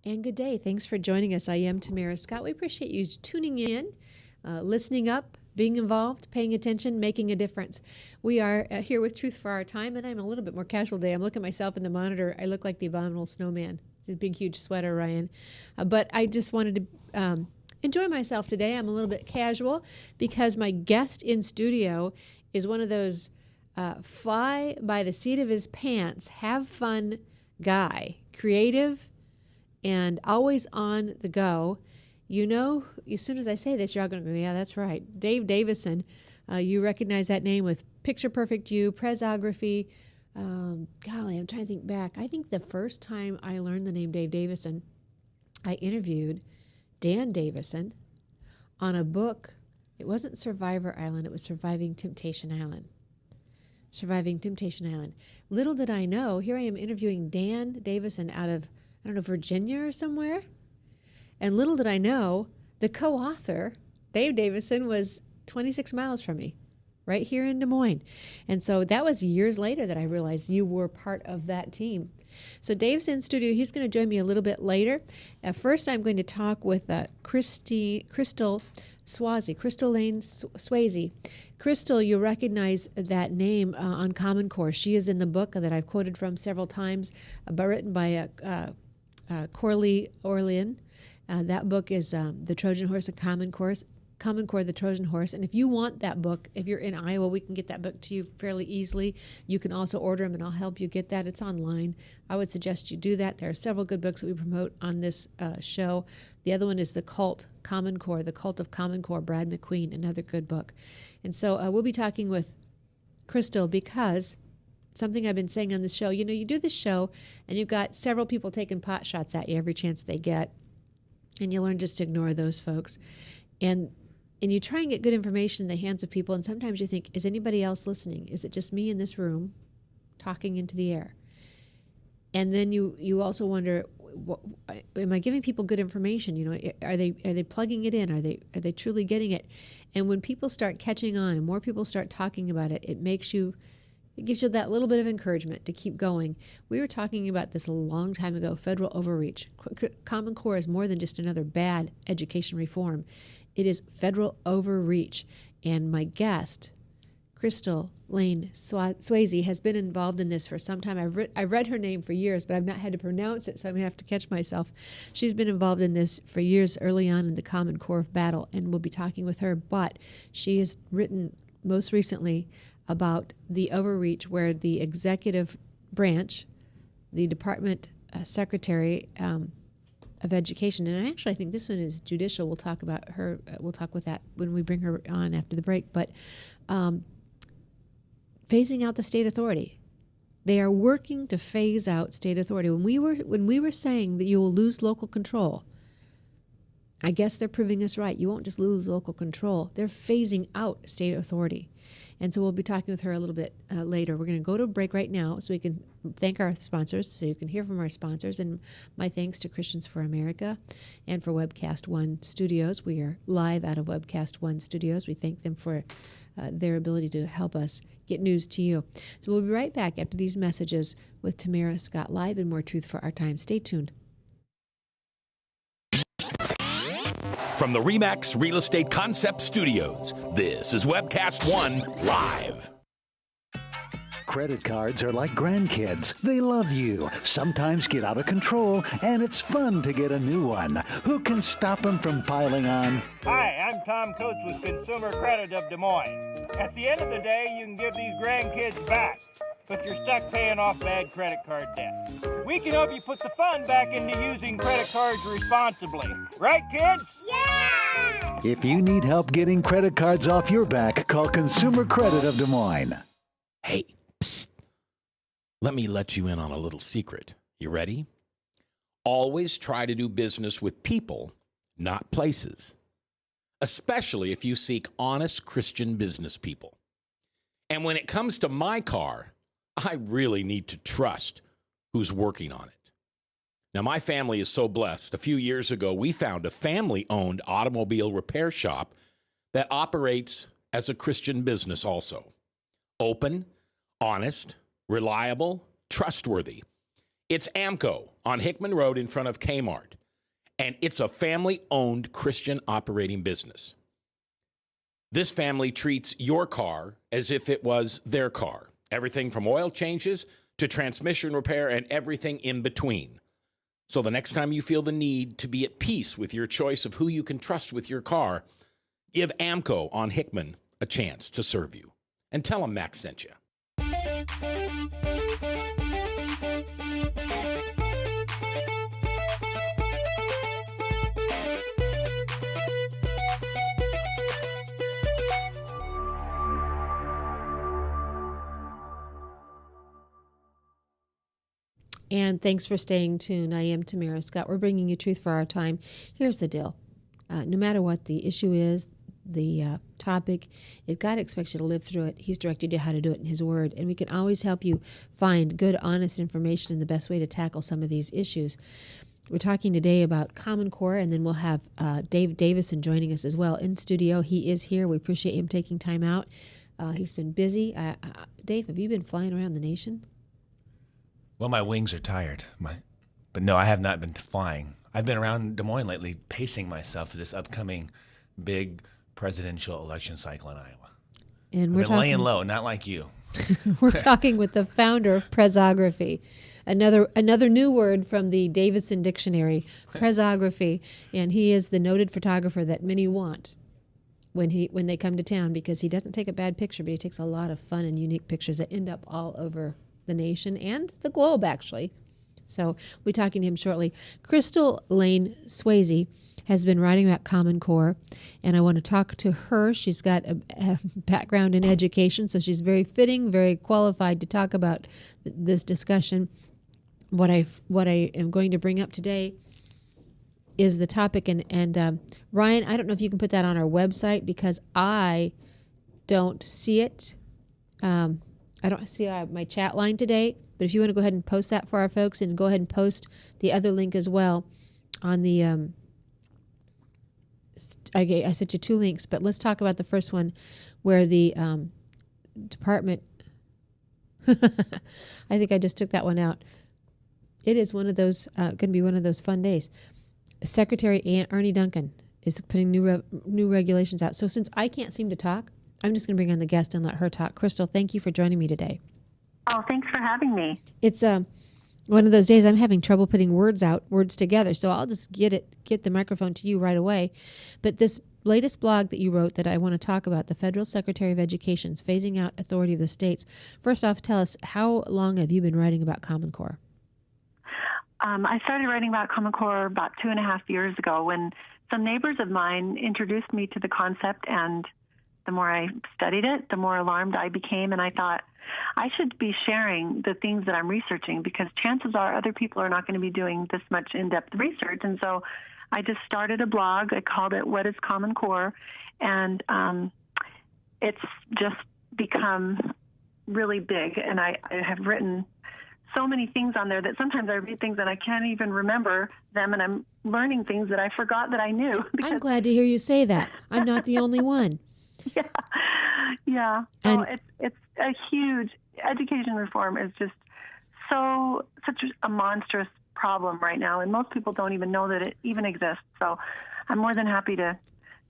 And good day. Thanks for joining us. I am Tamara Scott. We appreciate you tuning in, listening up, being involved, paying attention, making a difference. We are here with Truth for Our Time, and I'm a little bit more casual today. I'm looking at myself in the monitor. I look like the abominable snowman. It's a big, huge sweater, Ryan. But I just wanted to enjoy myself today. I'm a little bit casual because my guest in studio is one of those fly by the seat of his pants, have fun guy, creative, and always on the go. You know, as soon as I say this, you're all going to go, yeah, that's right. Dave Davidson, you recognize that name with Picture Perfect You, Presography. Golly, I'm trying to think back. I think the first time I learned the name Dave Davidson, I interviewed Dan Davidson on a book. It wasn't Survivor Island, it was Surviving Temptation Island. Surviving Temptation Island. Little did I know, here I am interviewing Dan Davidson out of, I don't know, Virginia or somewhere. And little did I know, the co-author, Dave Davidson, was 26 miles from me, right here in Des Moines. And so that was years later that I realized you were part of that team. So Dave's in studio. He's going to join me a little bit later. At first, I'm going to talk with Christel Swasey, Christel Lane Swasey. Christel, you recognize that name on Common Core. She is in the book that I've quoted from several times, written by Corley Orlean. That book is The Trojan Horse of Common Core, The Trojan Horse. And if you want that book, if you're in Iowa, we can get that book to you fairly easily. You can also order them, and I'll help you get that. It's online. I would suggest you do that. There are several good books that we promote on this show. The other one is The Cult of Common Core, Brad McQueen, another good book. And so we'll be talking with Christel because something I've been saying on this show, you know, you do this show, and you've got several people taking pot shots at you every chance they get. And you learn just to ignore those folks. And you try and get good information in the hands of people, and sometimes you think, is anybody else listening? Is it just me in this room talking into the air? And then you also wonder, am I giving people good information? You know, are they plugging it in? Are they truly getting it? And when people start catching on and more people start talking about it, it gives you that little bit of encouragement to keep going. We were talking about this a long time ago, federal overreach. Common Core is more than just another bad education reform. It is federal overreach. And my guest, Christel Lane Swasey, has been involved in this for some time. I've read her name for years, but I've not had to pronounce it, so I'm going to have to catch myself. She's been involved in this for years early on in the Common Core battle, and we'll be talking with her. But she has written most recently about the overreach where the executive branch, the Department Secretary of Education, and I think this one is judicial. We'll talk about her. We'll talk with that when we bring her on after the break. But phasing out the state authority. They are working to phase out state authority. When we were saying that you will lose local control, I guess they're proving us right. You won't just lose local control. They're phasing out state authority. And so we'll be talking with her a little bit later. We're going to go to a break right now so we can thank our sponsors, so you can hear from our sponsors. And my thanks to Christians for America and for Webcast One Studios. We are live out of Webcast One Studios. We thank them for their ability to help us get news to you. So we'll be right back after these messages with Tamara Scott Live and more Truth for Our Time. Stay tuned. From the RE/MAX Real Estate Concept Studios, this is Webcast One Live. Credit cards are like grandkids. They love you, sometimes get out of control, and it's fun to get a new one. Who can stop them from piling on? Hi, I'm Tom Coates with Consumer Credit of Des Moines. At the end of the day, you can give these grandkids back, but you're stuck paying off bad credit card debt. We can help you put the fun back into using credit cards responsibly. Right, kids? Yeah! If you need help getting credit cards off your back, call Consumer Credit of Des Moines. Hey, psst. Let me let you in on a little secret. You ready? Always try to do business with people, not places. Especially if you seek honest Christian business people. And when it comes to my car, I really need to trust who's working on it. Now, my family is so blessed. A few years ago, we found a family-owned automobile repair shop that operates as a Christian business also. Open, honest, reliable, trustworthy. It's AMCO on Hickman Road in front of Kmart. and it's a family-owned Christian operating business. This family treats your car as if it was their car. Everything from oil changes to transmission repair and everything in between. So the next time you feel the need to be at peace with your choice of who you can trust with your car, give AMCO on Hickman a chance to serve you. And tell them Max sent you. And thanks for staying tuned. I am Tamara Scott. We're bringing you truth for our time. Here's the deal. No matter what the issue is, the topic, if God expects you to live through it, He's directed you how to do it in His Word. And we can always help you find good, honest information and the best way to tackle some of these issues. We're talking today about Common Core, and then we'll have Dave Davidson joining us as well in studio. He is here. We appreciate him taking time out. He's been busy. Dave, have you been flying around the nation? Well, my wings are tired. But no, I have not been flying. I've been around Des Moines lately, pacing myself for this upcoming big presidential election cycle in Iowa. And we're I've been laying low, not like you. We're talking with the founder of Presography, another new word from the Davidson dictionary, Presography, and he is the noted photographer that many want when they come to town, because he doesn't take a bad picture, but he takes a lot of fun and unique pictures that end up all over the nation and the globe, actually. So we'll be talking to him shortly. Christel Lane Swasey has been writing about Common Core, and I want to talk to her. She's got a background in education, so she's very fitting, very qualified to talk about this discussion. What I am going to bring up today is the topic, and Ryan, I don't know if you can put that on our website, because I don't see it. I don't see my chat line today, but if you want to go ahead and post that for our folks, and go ahead and post the other link as well on the, I sent you two links, but let's talk about the first one where the department, I think I just took that one out. It is one of those, going to be one of those fun days. Secretary Ernie Duncan is putting new regulations out. So since I can't seem to talk, I'm just going to bring on the guest and let her talk. Christel, thank you for joining me today. Oh, thanks for having me. It's one of those days I'm having trouble putting words together, so I'll just get the microphone to you right away. But this latest blog that you wrote that I want to talk about, the Federal Secretary of Education's phasing out authority of the states. First off, tell us, how long have you been writing about Common Core? I started writing about Common Core about 2.5 years ago, when some neighbors of mine introduced me to the concept, and the more I studied it, the more alarmed I became, and I thought I should be sharing the things that I'm researching, because chances are other people are not going to be doing this much in-depth research. And so I just started a blog. I called it What is Common Core? And it's just become really big, and I have written so many things on there that sometimes I read things and I can't even remember them, and I'm learning things that I forgot that I knew. I'm glad to hear you say that. I'm not the only one. Yeah. So it's a huge, education reform is just such a monstrous problem right now, and most people don't even know that it even exists. So I'm more than happy to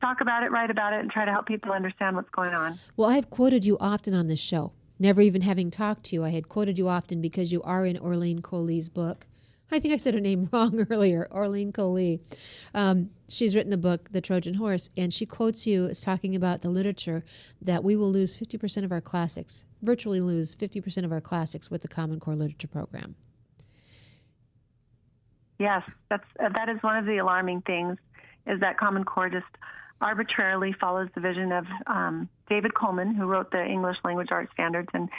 talk about it, write about it, and try to help people understand what's going on. Well, I've quoted you often on this show. Never even having talked to you, I had quoted you often because you are in Orlene Coley's book. I think I said her name wrong earlier, Orlene Coley. She's written the book, The Trojan Horse, and she quotes you as talking about the literature that we will lose 50% of our classics, virtually lose 50% of our classics with the Common Core literature program. Yes, that is one of the alarming things, is that Common Core just arbitrarily follows the vision of David Coleman, who wrote the English Language Arts Standards, and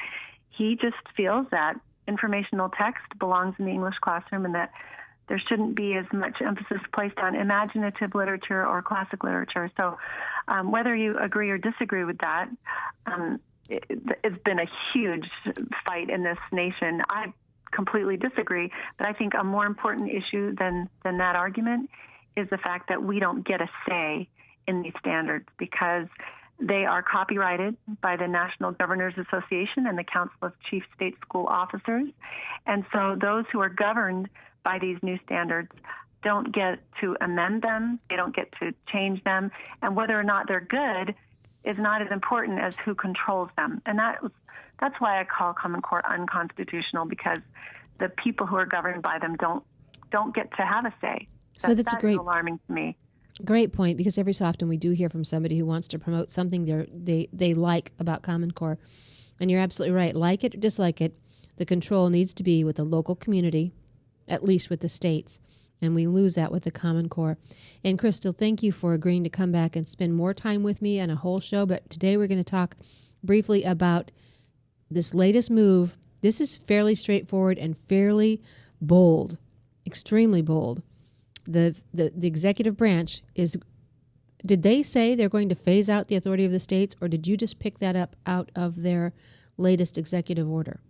he just feels that informational text belongs in the English classroom, and that there shouldn't be as much emphasis placed on imaginative literature or classic literature. So whether you agree or disagree with that, it's been a huge fight in this nation. I completely disagree, but I think a more important issue than that argument is the fact that we don't get a say in these standards, because they are copyrighted by the National Governors Association and the Council of Chief State School Officers. And so those who are governed by these new standards don't get to amend them. They don't get to change them. And whether or not they're good is not as important as who controls them. And that's why I call Common Core unconstitutional, because the people who are governed by them don't get to have a say. So that's that is alarming to me. Great point, because every so often we do hear from somebody who wants to promote something they like about Common Core. And you're absolutely right. Like it or dislike it, the control needs to be with the local community, at least with the states. And we lose that with the Common Core. And Christel, thank you for agreeing to come back and spend more time with me on a whole show. But today we're going to talk briefly about this latest move. This is fairly straightforward and fairly bold, extremely bold. The executive branch is, did they say they're going to phase out the authority of the states, or did you just pick that up out of their latest executive order?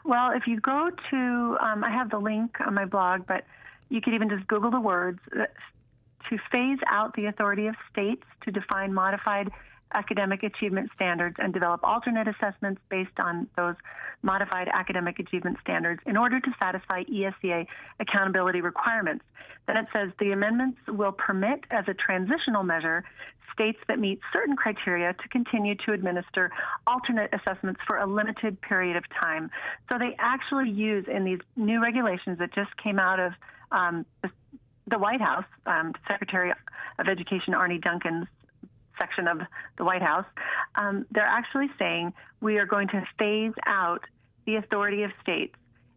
Well, if you go to, I have the link on my blog, but you could even just Google the words, to phase out the authority of states to define modified academic achievement standards and develop alternate assessments based on those modified academic achievement standards in order to satisfy ESEA accountability requirements. Then it says the amendments will permit as a transitional measure states that meet certain criteria to continue to administer alternate assessments for a limited period of time. So they actually use, in these new regulations that just came out of the White House, Secretary of Education Arne Duncan's section of the White House, they're actually saying we are going to phase out the authority of states.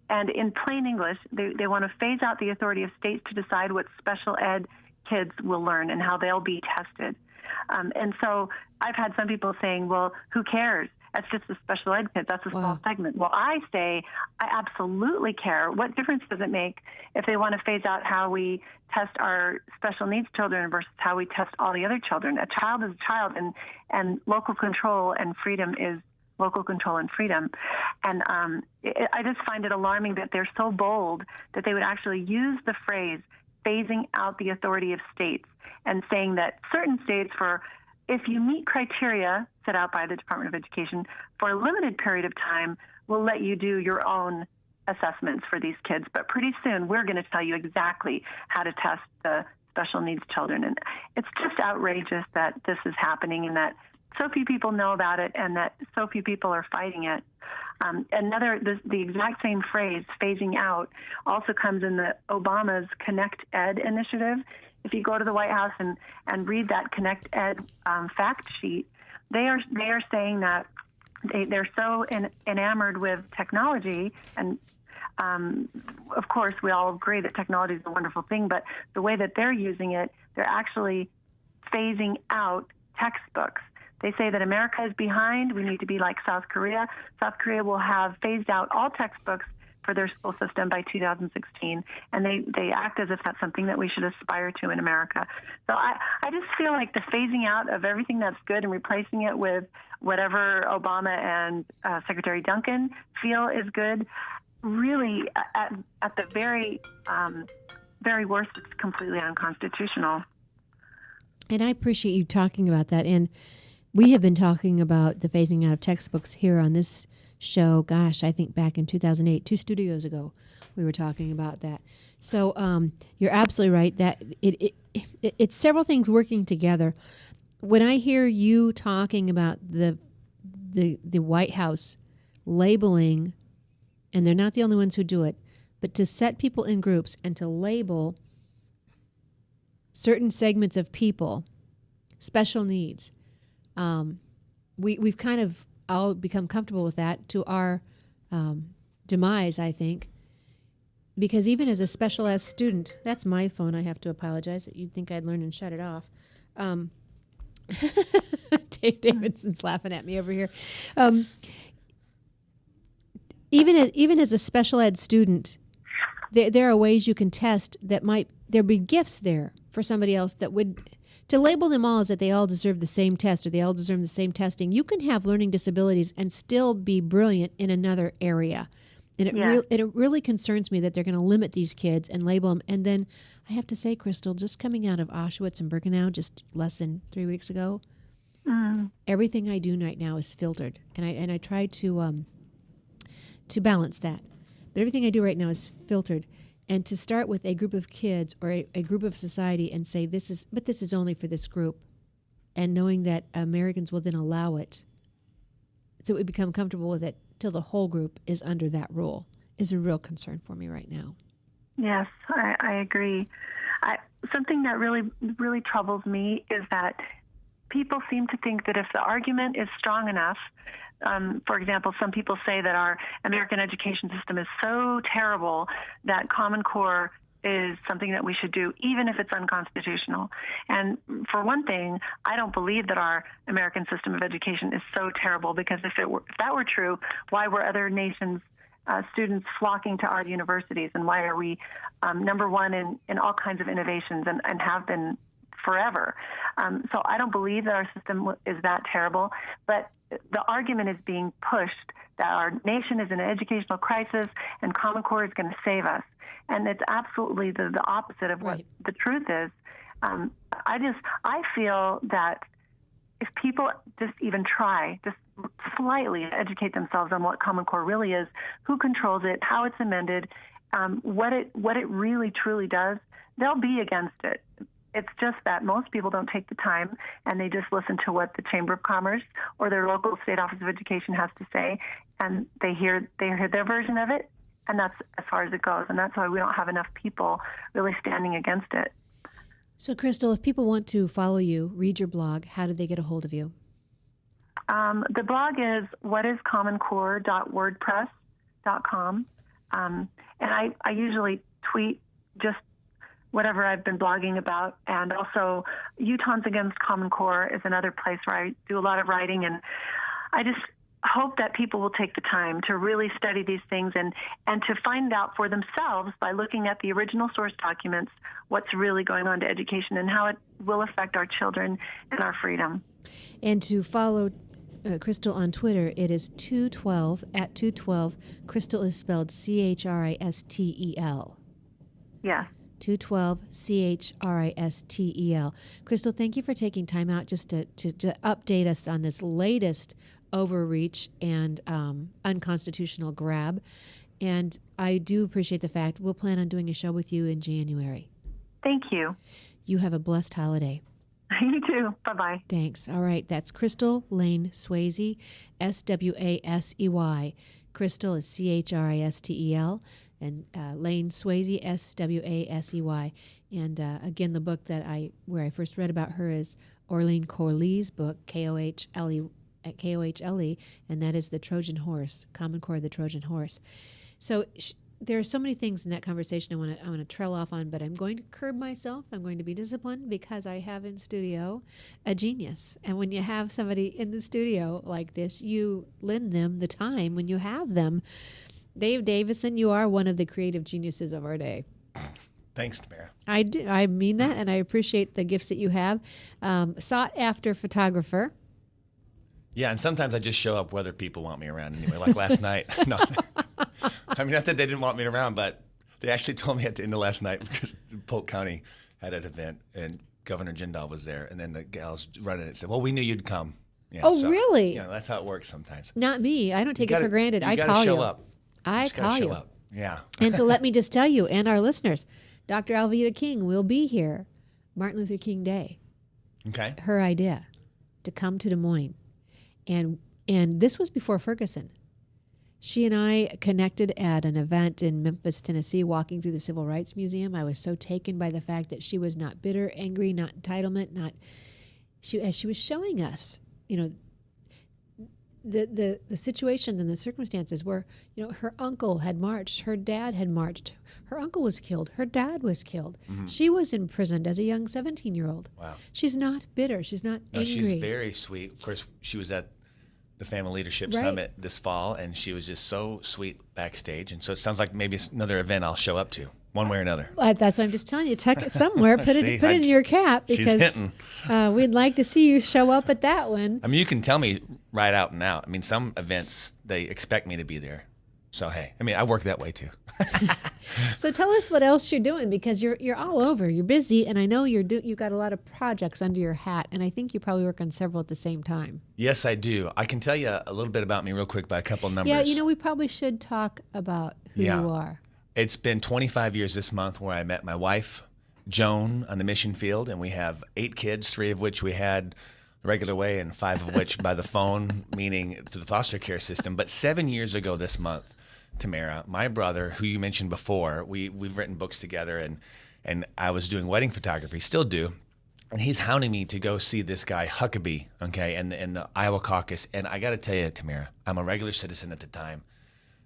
And in plain English, they want to phase out the authority of states to decide what special ed kids will learn and how they'll be tested. And so I've had some people saying, well, who cares? That's just the special ed kids. That's a small segment. Well, I say I absolutely care. What difference does it make if they want to phase out how we test our special needs children versus how we test all the other children? A child is a child, and local control and freedom is local control and freedom. And I just find it alarming that they're so bold that they would actually use the phrase phasing out the authority of states and saying that certain states, if you meet criteria set out by the Department of Education for a limited period of time, will let you do your own assessments for these kids. But pretty soon we're going to tell you exactly how to test the special needs children. And it's just outrageous that this is happening and that so few people know about it and that so few people are fighting it. The exact same phrase, phasing out, also comes in the Obama's Connect Ed initiative. If you go to the White House and read that Connect Ed fact sheet, they are saying that they're so enamored with technology, and of course we all agree that technology is a wonderful thing, but the way that they're using it, they're actually phasing out textbooks. They say that America is behind. We need to be like South Korea. South Korea will have phased out all textbooks for their school system by 2016, and they act as if that's something that we should aspire to in America. So I just feel like the phasing out of everything that's good and replacing it with whatever Obama and Secretary Duncan feel is good, really at the very worst, it's completely unconstitutional. And I appreciate you talking about that. And we have been talking about the phasing out of textbooks here on this show. Gosh, I think back in 2008, 2 studios ago, we were talking about that. So you're absolutely right that it's several things working together. When I hear you talking about the White House labeling, and they're not the only ones who do it, but to set people in groups and to label certain segments of people, special needs, we've kind of all become comfortable with that to our demise, I think, because even as a special ed student, that's my phone. I have to apologize. You'd think I'd learn and shut it off. Davidson's laughing at me over here. Even as a special ed student, there are ways you can test that there'd be gifts there for somebody else that would. To label them all as that they all deserve the same test or they all deserve the same testing, you can have learning disabilities and still be brilliant in another area. And it really concerns me that they're going to limit these kids and label them. And then I have to say, Christel, just coming out of Auschwitz and Birkenau just less than 3 weeks ago, everything I do right now is filtered. And I try to balance that. But everything I do right now is filtered. And to start with a group of kids or a group of society and say, this is only for this group, and knowing that Americans will then allow it, so we become comfortable with it till the whole group is under that rule, is a real concern for me right now. Yes, I agree. Something that really, really troubles me is that people seem to think that if the argument is strong enough, for example, some people say that our American education system is so terrible that Common Core is something that we should do, even if it's unconstitutional. And for one thing, I don't believe that our American system of education is so terrible, because if that were true, why were other nations' students flocking to our universities, and why are we number one in all kinds of innovations and have been forever? So I don't believe that our system is that terrible, but the argument is being pushed that our nation is in an educational crisis and Common Core is going to save us. And it's absolutely the opposite of what the truth is. I feel that if people just even try, just slightly educate themselves on what Common Core really is, who controls it, how it's amended, what it really truly does, they'll be against it. It's just that most people don't take the time, and they just listen to what the Chamber of Commerce or their local state office of education has to say, and they hear their version of it, and that's as far as it goes. And that's why we don't have enough people really standing against it. So, Christel, if people want to follow you, read your blog, how do they get a hold of you? The blog is whatiscommoncore.wordpress.com, and I usually tweet just whatever I've been blogging about. And also Utahns Against Common Core is another place where I do a lot of writing. And I just hope that people will take the time to really study these things and to find out for themselves by looking at the original source documents what's really going on to education and how it will affect our children and our freedom. And to follow Christel on Twitter, it is 212 at 212. Christel is spelled Christel. Yes. 212 Christel. Christel, thank you for taking time out just to update us on this latest overreach and unconstitutional grab. And I do appreciate the fact we'll plan on doing a show with you in January. Thank you. You have a blessed holiday. You too. Bye-bye. Thanks. All right. That's Christel Lane Swasey, Swasey. Christel is Christel, and Lane Swasey, Swasey. And again, the book where I first read about her is Orlean Corley's book, Kohle, and that is The Trojan Horse, Common Core of the Trojan Horse. So there are so many things in that conversation I want to trail off on, but I'm going to curb myself. I'm going to be disciplined because I have in studio a genius. And when you have somebody in the studio like this, you lend them the time when you have them. Dave Davidson, you are one of the creative geniuses of our day. Thanks, Tamara. I do. I mean that, and I appreciate the gifts that you have. Sought after photographer. Yeah, and sometimes I just show up whether people want me around anyway, like last night. No, I mean, not that they didn't want me around, but they actually told me at the end of last night because Polk County had an event and Governor Jindal was there, and then the gals running it said, well, we knew you'd come. Yeah, really? Yeah, that's how it works sometimes. Not me. I don't take it for granted. I call you. You got to show up. I call you. Up. Yeah. And so let me just tell you and our listeners, Dr. Alveda King will be here Martin Luther King Day. Okay. Her idea to come to Des Moines. And this was before Ferguson. She and I connected at an event in Memphis, Tennessee, walking through the Civil Rights Museum. I was so taken by the fact that she was not bitter, angry, not entitlement, as she was showing us, the situations and the circumstances where, her uncle had marched, her dad had marched, her uncle was killed, her dad was killed. Mm-hmm. She was imprisoned as a young 17-year-old. Wow. She's not bitter. She's not angry. She's very sweet. Of course, she was at the Family Leadership Summit this fall, and she was just so sweet backstage. And so it sounds like maybe it's another event I'll show up to, one way or another. That's what I'm just telling you. Tuck it somewhere. Put it in your cap because we'd like to see you show up at that one. I mean, you can tell me right out and out. I mean, some events, they expect me to be there. So, hey, I mean, I work that way too. So tell us what else you're doing, because you're all over. You're busy, and I know you've got a lot of projects under your hat, and I think you probably work on several at the same time. Yes, I do. I can tell you a little bit about me real quick by a couple of numbers. Yeah, we probably should talk about who you are. It's been 25 years this month where I met my wife, Joan, on the mission field, and we have 8 kids, 3 of which we had the regular way and 5 of which by the phone, meaning through the foster care system. But 7 years ago this month, Tamara, my brother, who you mentioned before, we've written books together, and I was doing wedding photography, still do, and he's hounding me to go see this guy, Huckabee, okay, in the Iowa caucus. And I got to tell you, Tamara, I'm a regular citizen at the time.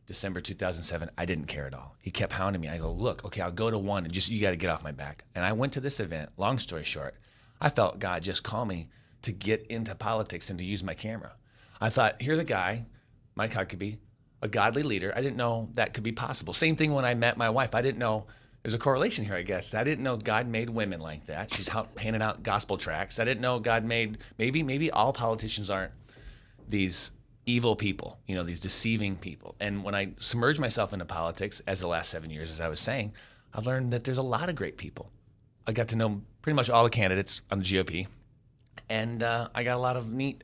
December 2007, I didn't care at all. He kept hounding me. I go, look, okay, I'll go to one, and you got to get off my back. And I went to this event. Long story short, I felt God just call me to get into politics and to use my camera. I thought, here's a guy, Mike Huckabee, a godly leader. I didn't know that could be possible. Same thing when I met my wife. I didn't know there's a correlation here, I guess. I didn't know God made women like that. She's handing out gospel tracts. I didn't know God made, maybe all politicians aren't these evil people, these deceiving people. And when I submerged myself into politics, as the last 7 years, as I was saying, I've learned that there's a lot of great people. I got to know pretty much all the candidates on the GOP, and I got a lot of neat,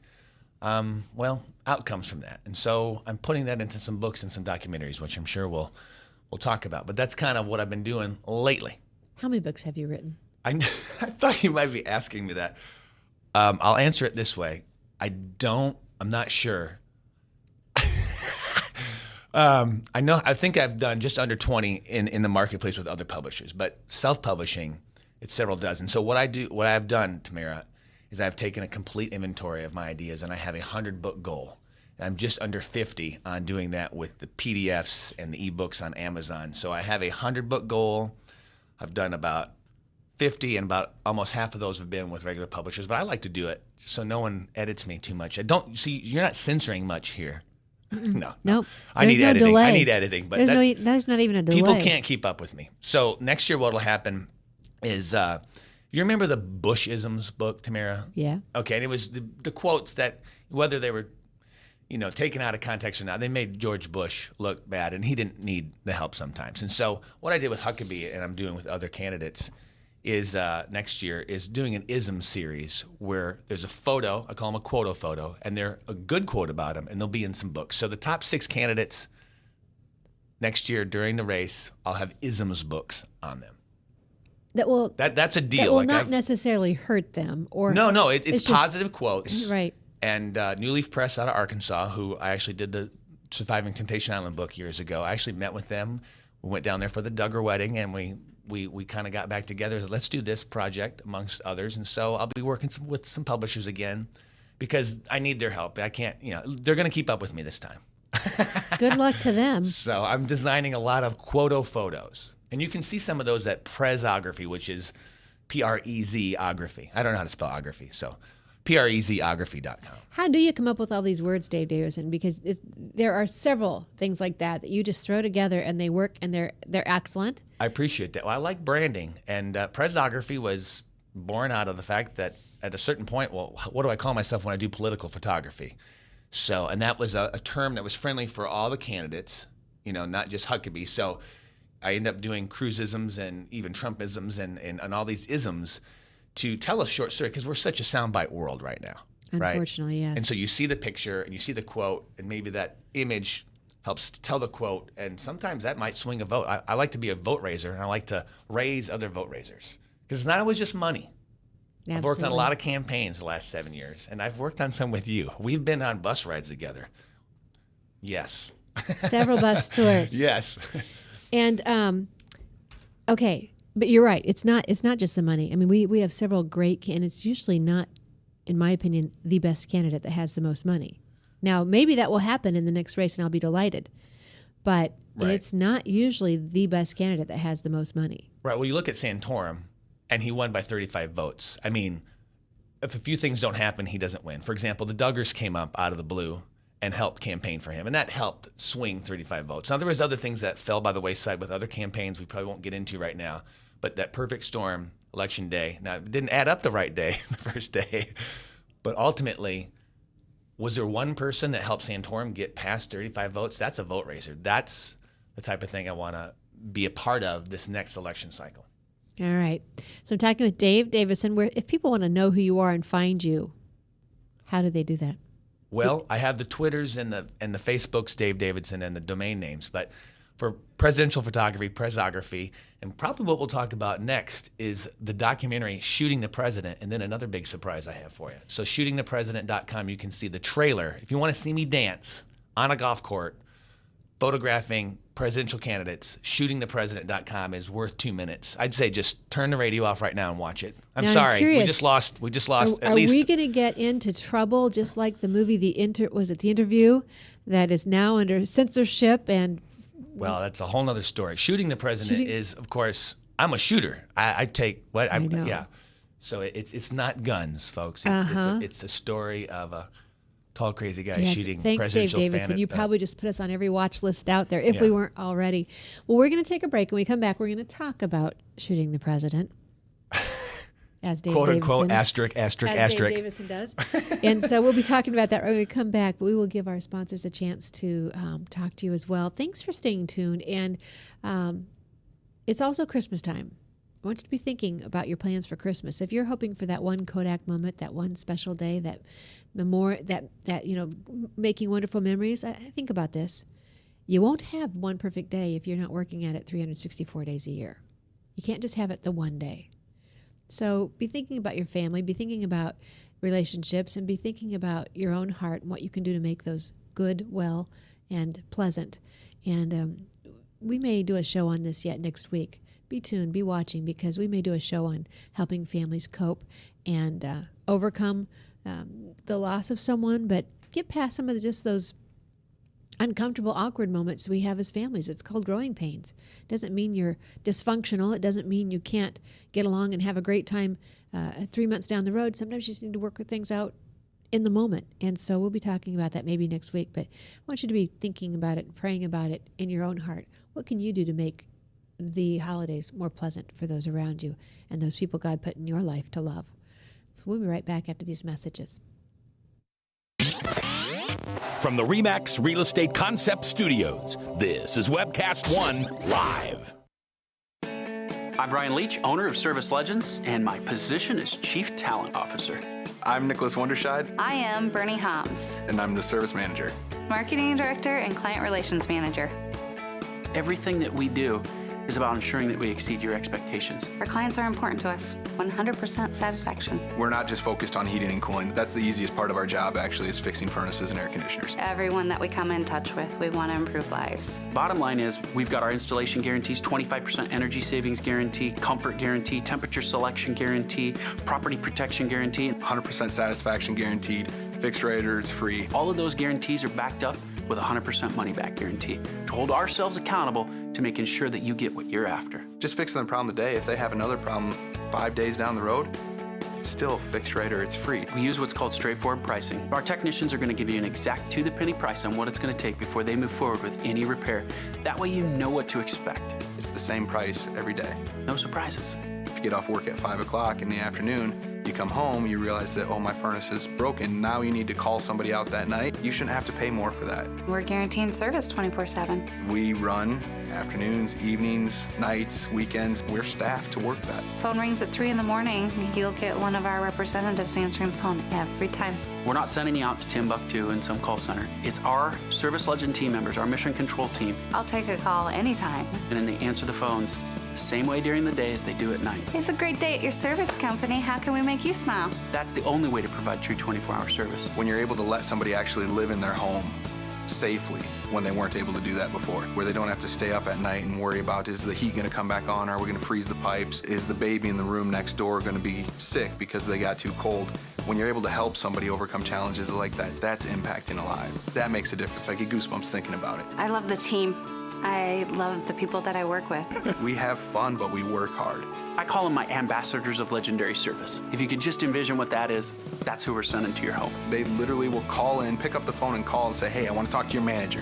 outcomes from that. And so I'm putting that into some books and some documentaries, which I'm sure we'll talk about. But that's kind of what I've been doing lately. How many books have you written? I thought you might be asking me that. I'll answer it this way. I'm not sure. I think I've done just under 20 in the marketplace with other publishers, but self-publishing, it's several dozen. So what I've done, Tamara, is I've taken a complete inventory of my ideas, and I have a 100-book goal. And I'm just under 50 on doing that with the PDFs and the ebooks on Amazon. So I have a 100-book goal. I've done about 50, and about almost half of those have been with regular publishers. But I like to do it so no one edits me too much. You're not censoring much here. No. Nope. I need editing. Delay. I need editing, but there's not even a delay. People can't keep up with me. So next year, what'll happen is, you remember the Bush-isms book, Tamara? Yeah. Okay, and it was the quotes that, whether they were, taken out of context or not, they made George Bush look bad, and he didn't need the help sometimes. And so what I did with Huckabee, and I'm doing with other candidates, is next year is doing an ism series where there's a photo, I call them a quoto photo, and they're a good quote about them, and they'll be in some books. So the top 6 candidates next year during the race, I'll have isms books on them. That's a deal. That will not necessarily hurt them, or no, it's positive quotes, right? And New Leaf Press out of Arkansas, who I actually did the Surviving Temptation Island book years ago. I actually met with them. We went down there for the Duggar wedding, and we kind of got back together. Let's do this project amongst others. And so I'll be working with some publishers again because I need their help. I can't, they're going to keep up with me this time. Good luck to them. So I'm designing a lot of quoto photos. And you can see some of those at Presography, which is Prezography. I don't know how to spell ography, so Prezography.com. How do you come up with all these words, Dave Davidson? Because there are several things like that you just throw together and they work and they're excellent. I appreciate that. Well, I like branding, and Prezography was born out of the fact that at a certain point, well, what do I call myself when I do political photography? So, and that was a term that was friendly for all the candidates, not just Huckabee. So I end up doing Cruzisms and even Trumpisms and all these isms to tell a short story, because we're such a soundbite world right now. Unfortunately, right? yes. And so you see the picture and you see the quote, and maybe that image helps to tell the quote, and sometimes that might swing a vote. I like to be a vote raiser, and I like to raise other vote raisers, because it's not always just money. Absolutely. I've worked on a lot of campaigns the last 7 years, and I've worked on some with you. We've been on bus rides together. Yes. Several bus tours. Yes. And okay, but you're right. It's not just the money. I mean, we have several great, and it's usually not, in my opinion, the best candidate that has the most money. Now, maybe that will happen in the next race, and I'll be delighted. But It's not usually the best candidate that has the most money. Right. Well, you look at Santorum, and he won by 35 votes. I mean, if a few things don't happen, he doesn't win. For example, the Duggars came up out of the blue and helped campaign for him, and that helped swing 35 votes. Now, there was other things that fell by the wayside with other campaigns we probably won't get into right now, but that perfect storm, election day, now it didn't add up the right day, the first day, but ultimately, was there one person that helped Santorum get past 35 votes? That's a vote raiser. That's the type of thing I want to be a part of this next election cycle. All right. So I'm talking with Dave Davidson. If people want to know who you are and find you, how do they do that? Well, I have the Twitters and the Facebooks, Dave Davidson, and the domain names. But for presidential photography, Presography, and probably what we'll talk about next is the documentary Shooting the President, and then another big surprise I have for you. So shootingthepresident.com, you can see the trailer. If you want to see me dance on a golf court, photographing presidential candidates, shootingthepresident.com is worth 2 minutes. I'd say just turn the radio off right now and watch it. I'm sorry. Curious, we just lost are we going to get into trouble just like the movie The Interview that is now under censorship and well, that's a whole nother story. Shooting the president is, of course, I'm a shooter. I take what I know. Yeah. So it's not guns, folks. It's a story of a tall, crazy guy shooting presidential Dave Davidson. You probably just put us on every watch list out there if we weren't already. Well, we're going to take a break. When we come back, we're going to talk about shooting the president. As Dave quote Davidson, unquote asterisk. Dave Davidson does. And so we'll be talking about that when we come back, but we will give our sponsors a chance to talk to you as well. Thanks for staying tuned. And it's also Christmas time. I want you to be thinking about your plans for Christmas. If you're hoping for that one Kodak moment, that one special day, that making wonderful memories, I think about this. You won't have one perfect day if you're not working at it 364 days a year. You can't just have it the one day. So be thinking about your family, be thinking about relationships, and be thinking about your own heart and what you can do to make those good, well, and pleasant. And we may do a show on this yet next week. Be tuned, be watching, because we may do a show on helping families cope and overcome the loss of someone, but get past some of just those uncomfortable, awkward moments we have as families. It's called growing pains. It doesn't mean you're dysfunctional. It doesn't mean you can't get along and have a great time 3 months down the road. Sometimes you just need to work things out in the moment. And so we'll be talking about that maybe next week. But I want you to be thinking about it, praying about it in your own heart. What can you do to make the holidays more pleasant for those around you and those people God put in your life to love? We'll be right back after these messages. From the RE/MAX Real Estate Concept Studios, this is Webcast One Live. I'm Brian Leach, owner of Service Legends, and my position is Chief Talent Officer. I'm Nicholas Wonderscheid. I am Bernie Homs, And I'm the Service Manager. Marketing Director and Client Relations Manager. Everything that we do is about ensuring that we exceed your expectations. Our clients are important to us. 100% satisfaction. We're not just focused on heating and cooling. That's the easiest part of our job, actually, is fixing furnaces and air conditioners. Everyone that we come in touch with, we want to improve lives. Bottom line is, we've got our installation guarantees, 25% energy savings guarantee, comfort guarantee, temperature selection guarantee, property protection guarantee. 100% satisfaction guaranteed. Fixed rate or it's free. All of those guarantees are backed up with a 100% money-back guarantee to hold ourselves accountable to making sure that you get what you're after. Just fixing the problem today. If they have another problem 5 days down the road, it's still fixed rate or it's free. We use what's called straightforward pricing. Our technicians are going to give you an exact to-the-penny price on what it's going to take before they move forward with any repair. That way you know what to expect. It's the same price every day. No surprises. If you get off work at 5 o'clock in the afternoon, you come home, you realize that, oh, my furnace is broken. Now you need to call somebody out that night. You shouldn't have to pay more for that. We're guaranteeing service 24/7. We run afternoons, evenings, nights, weekends. We're staffed to work that. Phone rings at 3 in the morning. You'll get one of our representatives answering the phone every time. We're not sending you out to Timbuktu in some call center. It's our Service Legend team members, our mission control team. I'll take a call anytime. And then they answer the phones the same way during the day as they do at night. It's a great day at your service company. How can we make you smile? That's the only way to provide true 24-hour service. When you're able to let somebody actually live in their home safely when they weren't able to do that before, where they don't have to stay up at night and worry about, is the heat going to come back on? Are we going to freeze the pipes? Is the baby in the room next door going to be sick because they got too cold? When you're able to help somebody overcome challenges like that, that's impacting a life. That makes a difference. I get goosebumps thinking about it. I love the team. I love the people that I work with. We have fun, but we work hard. I call them my ambassadors of legendary service. If you could just envision what that is, that's who we're sending to your home. They literally will call in, pick up the phone and call and say, hey, I want to talk to your manager.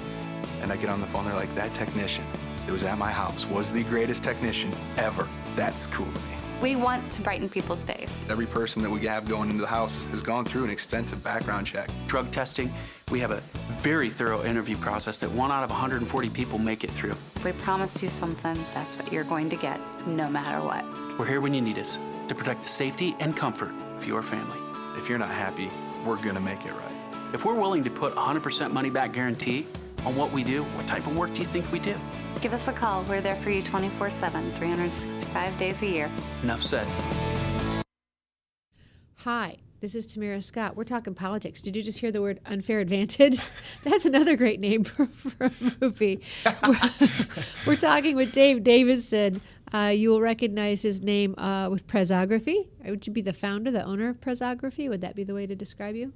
And I get on the phone, they're like, that technician that was at my house was the greatest technician ever. That's cool to me. We want to brighten people's days. Every person that we have going into the house has gone through an extensive background check. Drug testing, we have a very thorough interview process that 1 out of 140 people make it through. If we promise you something, that's what you're going to get, no matter what. We're here when you need us to protect the safety and comfort of your family. If you're not happy, we're gonna make it right. If we're willing to put 100% money back guarantee on what we do, what type of work do you think we do? Give us a call. We're there for you 24/7, 365 days a year. Enough said. Hi, this is Tamara Scott. We're talking politics. Did you just hear the word unfair advantage? That's another great name for a movie. We're talking with Dave Davidson. You will recognize his name with Presography. Would you be the founder, the owner of Presography? Would that be the way to describe you?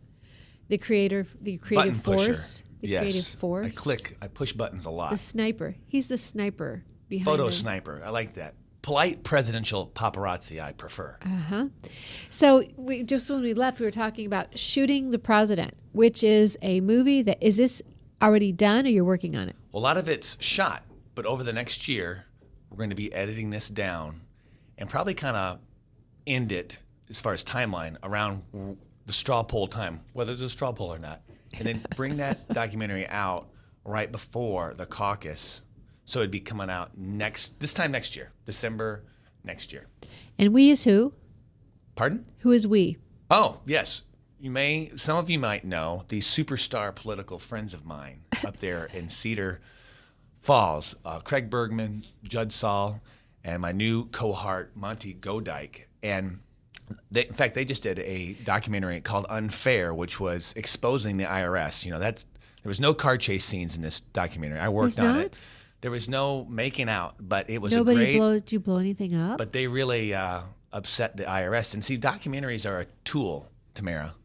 The creator, the creative Button pusher. force? The Yes. creative force? I push buttons a lot. The sniper. He's the sniper behind Photo the- sniper. I like that. Polite presidential paparazzi, I prefer. So when we left, we were talking about Shooting the President, which is a movie that, is this already done or you're working on it? Well, a lot of it's shot, but over the next year, we're going to be editing this down and probably kind of end it as far as timeline around the straw poll time, whether there's a straw poll or not, and then bring that documentary out right before the caucus. So it'd be coming out this time next year, December next year. And we is who? Pardon? Who is we? Oh, yes. Some of you might know these superstar political friends of mine up there in Cedar Falls, Craig Bergman, Judd Saul, and my new cohort, Monty Godike. And in fact, they just did a documentary called Unfair, which was exposing the IRS. There was no car chase scenes in this documentary. I worked on it. There was no making out, but it was Did you blow anything up? But they really upset the IRS. And see, documentaries are a tool, Tamara,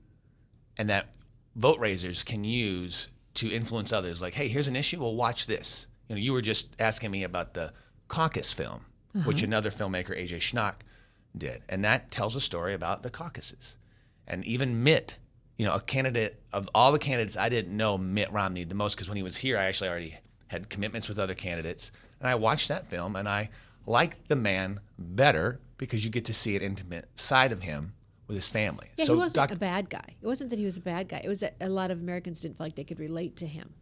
and that vote raisers can use to influence others. Like, hey, here's an issue. Well, watch this. You were just asking me about the caucus film, which another filmmaker, A.J. Schnock, did. And that tells a story about the caucuses. And even Mitt, a candidate, of all the candidates, I didn't know Mitt Romney the most because when he was here, I actually already had commitments with other candidates. And I watched that film and I liked the man better because you get to see an intimate side of him with his family. Yeah, he wasn't a bad guy. It wasn't that he was a bad guy. It was that a lot of Americans didn't feel like they could relate to him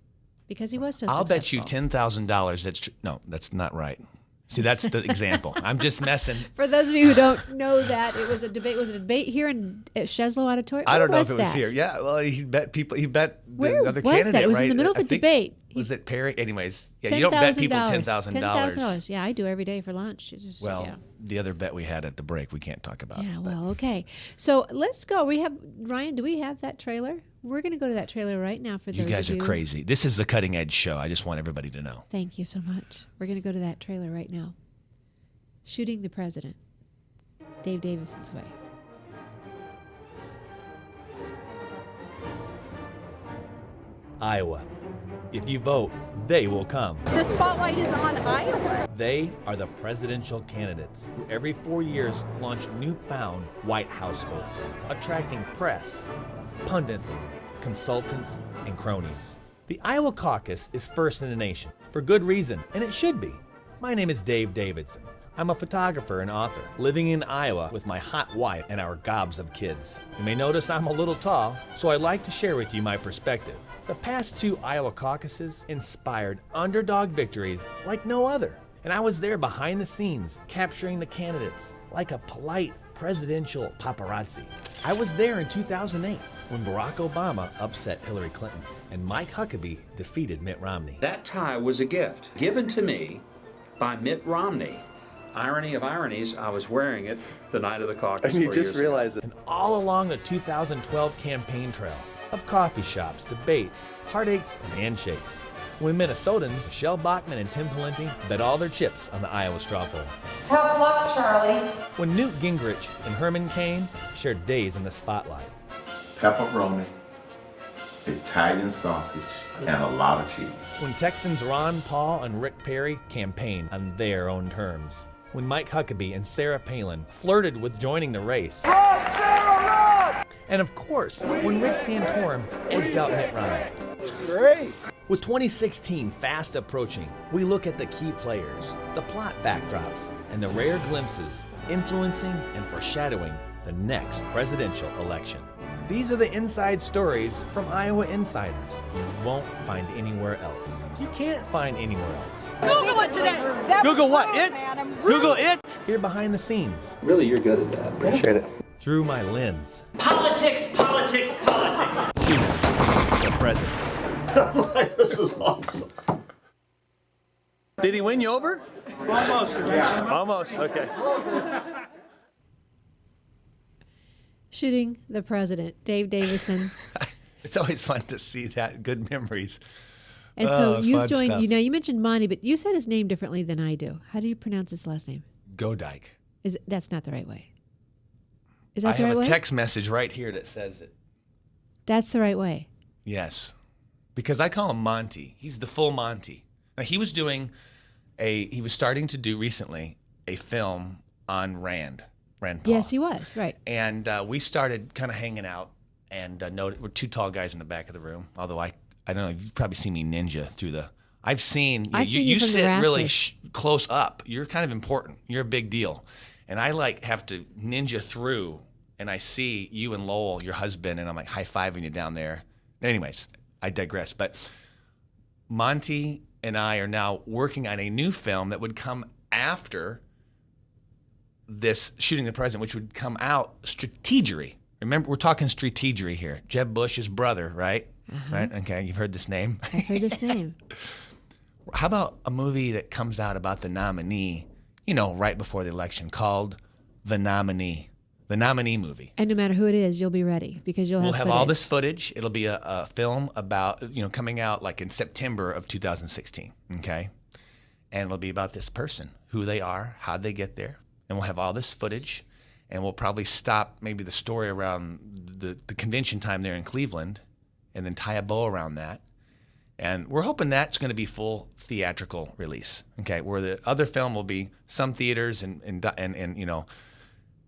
because he was so I'll bet you successful. $10,000 that's true. No, that's not right. See, that's the example. I'm just messing. For those of you who don't know that, it was a debate. Was it a debate here at Sheslow Auditorium? I don't know Where if it was that? here. Yeah, well, he bet people. He bet Where the other was candidate. that? It was right? in the middle of I a think- debate. Was it Perry? Anyways, yeah, you don't bet people $10,000. $10,000. Yeah, I do every day for lunch. It's just, Well, yeah. the other bet we had at the break, we can't talk about. Yeah, but- well, okay. So let's go. We have, Ryan, do we have that trailer? We're going to go to that trailer right now for those You guys of are you. crazy. This is a cutting edge show. I just want everybody to know. Thank you so much. We're going to go to that trailer right now. Shooting the President. Dave Davidson's way. Iowa. If you vote, they will come. The spotlight is on Iowa. They are the presidential candidates who every 4 years launch newfound White households, attracting press, pundits, consultants, and cronies. The Iowa caucus is first in the nation, for good reason, and it should be. My name is Dave Davidson. I'm a photographer and author, living in Iowa with my hot wife and our gobs of kids. You may notice I'm a little tall, so I'd like to share with you my perspective. The past 2 Iowa caucuses inspired underdog victories like no other. And I was there behind the scenes, capturing the candidates like a polite presidential paparazzi. I was there in 2008 when Barack Obama upset Hillary Clinton and Mike Huckabee defeated Mitt Romney. That tie was a gift given to me by Mitt Romney. Irony of ironies, I was wearing it the night of the caucus. And you 4 just years ago. realized it. And all along the 2012 campaign trail of coffee shops, debates, heartaches, and handshakes. When Minnesotans, Michelle Bachmann and Tim Pawlenty bet all their chips on the Iowa straw poll. Tough luck, Charlie. When Newt Gingrich and Herman Cain shared days in the spotlight. Pepperoni, Italian sausage, and a lot of cheese. When Texans Ron Paul and Rick Perry campaigned on their own terms. When Mike Huckabee and Sarah Palin flirted with joining the race. And of course, when Rick Santorum edged out Mitt Romney. Great! With 2016 fast approaching, we look at the key players, the plot backdrops, and the rare glimpses influencing and foreshadowing the next presidential election. These are the inside stories from Iowa insiders you won't find anywhere else. You can't find anywhere else. Google it today. Google what? It? Google it? Here behind the scenes. Really, you're good at that. Appreciate it. Through my lens. Politics, politics, politics. Shooting the president. This is awesome. Did he win you over? Almost. Almost. Okay. Shooting the president, Dave Davidson. It's always fun to see that. Good memories. And so you've joined, stuff. you mentioned Monty, but you said his name differently than I do. How do you pronounce his last name? Godike. That's not the right way. Is that the I right have way? a text message right here that says it. That's the right way. Yes. Because I call him Monty. He's the full Monty. Now, he was starting to do recently a film on Rand Paul. Yes, he was, right. And we started kind of hanging out, and we're two tall guys in the back of the room, although I don't know, you've probably seen me ninja through the... I've seen you from the sit really rafters. close up. You're kind of important. You're a big deal. And I have to ninja through, and I see you and Lowell, your husband, and I'm like high-fiving you down there. Anyways, I digress. But Monty and I are now working on a new film that would come after this Shooting the President, which would come out strategery. Remember, we're talking strategery here. Jeb Bush's brother, right? Uh-huh. Right? Okay, you've heard this name. I've heard this name. How about a movie that comes out about the nominee, right before the election, called The Nominee movie? And no matter who it is, you'll be ready because We'll have all footage. this footage. It'll be a film about, coming out like in September of 2016, okay? And it'll be about this person, who they are, how'd they get there. And we'll have all this footage, and we'll probably stop maybe the story around the convention time there in Cleveland and then tie a bow around that. And we're hoping that's going to be full theatrical release, okay? Where the other film will be some theaters and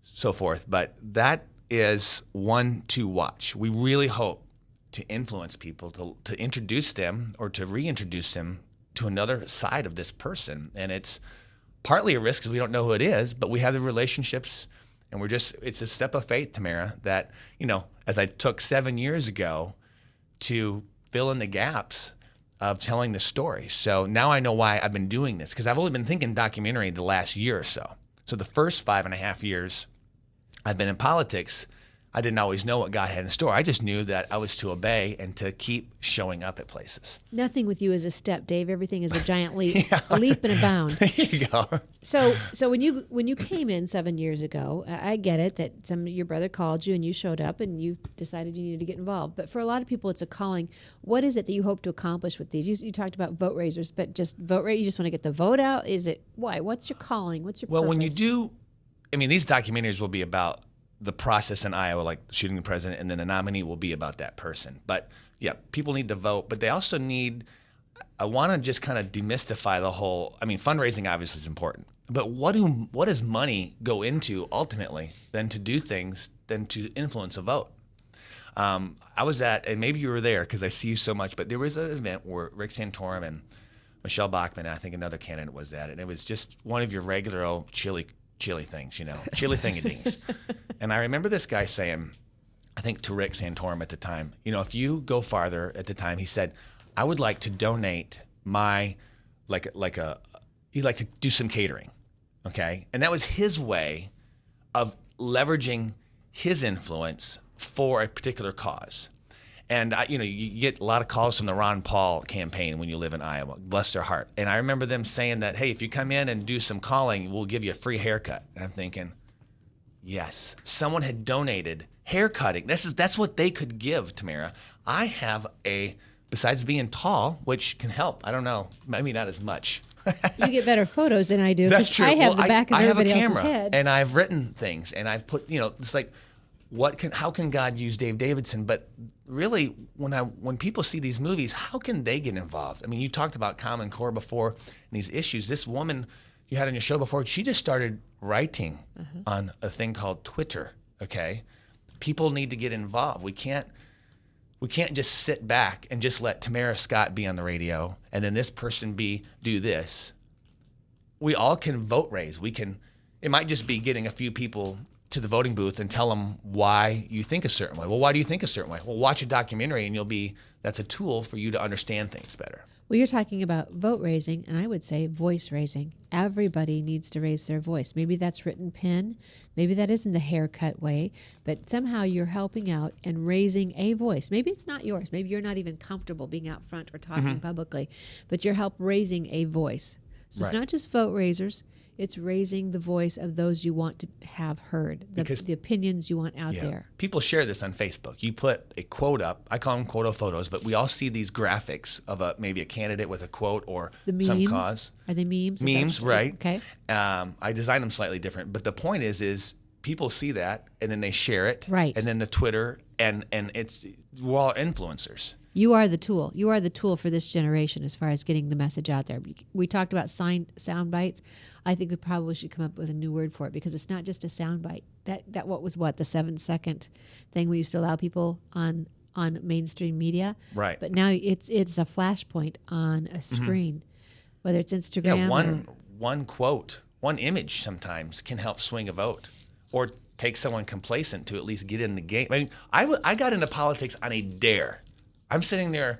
so forth. But that is one to watch. We really hope to influence people, to introduce them or to reintroduce them to another side of this person. And it's partly a risk because we don't know who it is, but we have the relationships, and it's a step of faith, Tamara, that, as I took 7 years ago to fill in the gaps of telling the story. So now I know why I've been doing this, because I've only been thinking documentary the last year or so. So the first 5.5 years I've been in politics, I didn't always know what God had in store. I just knew that I was to obey and to keep showing up at places. Nothing with you is a step, Dave. Everything is a giant leap, a leap and a bound. There you go. So when you came in 7 years ago, I get it that your brother called you and you showed up and you decided you needed to get involved. But for a lot of people, it's a calling. What is it that you hope to accomplish with these? You talked about vote raisers, but just vote rate. You just want to get the vote out. Is it why? What's your calling? What's your purpose? When you do, these documentaries will be about the process in Iowa, like shooting the president, and then the nominee will be about that person. But yeah, people need to vote, but they also I want to just kind of demystify the whole, fundraising obviously is important, but what does money go into ultimately than to do things, than to influence a vote? I was at, and maybe you were there because I see you so much, but there was an event where Rick Santorum and Michelle Bachmann, and I think another candidate was at it, and it was just one of your regular old chili things, chili thingadings. And I remember this guy saying, I think to Rick Santorum at the time, if you go farther at the time, he said, I would like to donate he'd like to do some catering, okay? And that was his way of leveraging his influence for a particular cause. And you get a lot of calls from the Ron Paul campaign when you live in Iowa, bless their heart. And I remember them saying that, hey, if you come in and do some calling, we'll give you a free haircut. And I'm thinking, yes, someone had donated hair cutting. That's what they could give, Tamara. I have besides being tall, which can help, I don't know, maybe not as much. You get better photos than I do. That's true. I have the back of everybody else's head. I have a camera, and I've written things, and I've put, it's like, how can God use Dave Davidson? But really, when people see these movies, how can they get involved? You talked about Common Core before and these issues. This woman you had on your show before, she just started writing on a thing called Twitter, okay? People need to get involved. We can't just sit back and just let Tamara Scott be on the radio and then this person do this. We all can vote raise. It might just be getting a few people to the voting booth and tell them why you think a certain way. Well, why do you think a certain way? Well, watch a documentary and that's a tool for you to understand things better. Well, you're talking about vote raising, and I would say voice raising. Everybody needs to raise their voice. Maybe that's written pen. Maybe that isn't the haircut way, but somehow you're helping out and raising a voice. Maybe it's not yours. Maybe you're not even comfortable being out front or talking publicly, but you're raising a voice. So it's not just vote raisers. It's raising the voice of those you want to have heard, the opinions you want out there. People share this on Facebook. You put a quote up. I call them quote photos, but we all see these graphics of maybe a candidate with a quote or some cause. Are they memes? Memes, right. Okay. I design them slightly different, but the point is people see that and then they share it. Right. And then the Twitter, and we're all influencers. You are the tool. You are the tool for this generation as far as getting the message out there. We talked about sound bites. I think we probably should come up with a new word for it because it's not just a sound bite. That what was the 7-second thing we used to allow people on mainstream media. Right. But now it's a flashpoint on a screen, whether it's Instagram. Yeah, one quote, one image sometimes can help swing a vote or take someone complacent to at least get in the game. I mean, I got into politics on a dare. I'm sitting there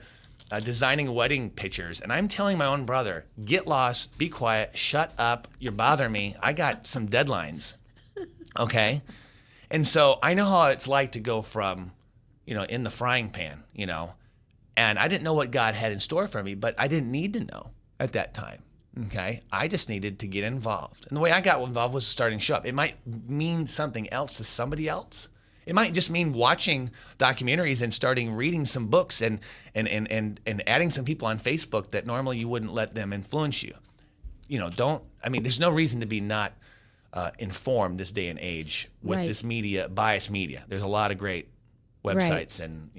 designing wedding pictures, and I'm telling my own brother, get lost, be quiet, shut up, you're bothering me. I got some deadlines, okay? And so I know how it's like to go from, in the frying pan, and I didn't know what God had in store for me, but I didn't need to know at that time, okay? I just needed to get involved. And the way I got involved was starting to show up. It might mean something else to somebody else. It might just mean watching documentaries and starting reading some books and adding some people on Facebook that normally you wouldn't let them influence you. There's no reason to be not informed this day and age with this biased media. There's a lot of great websites and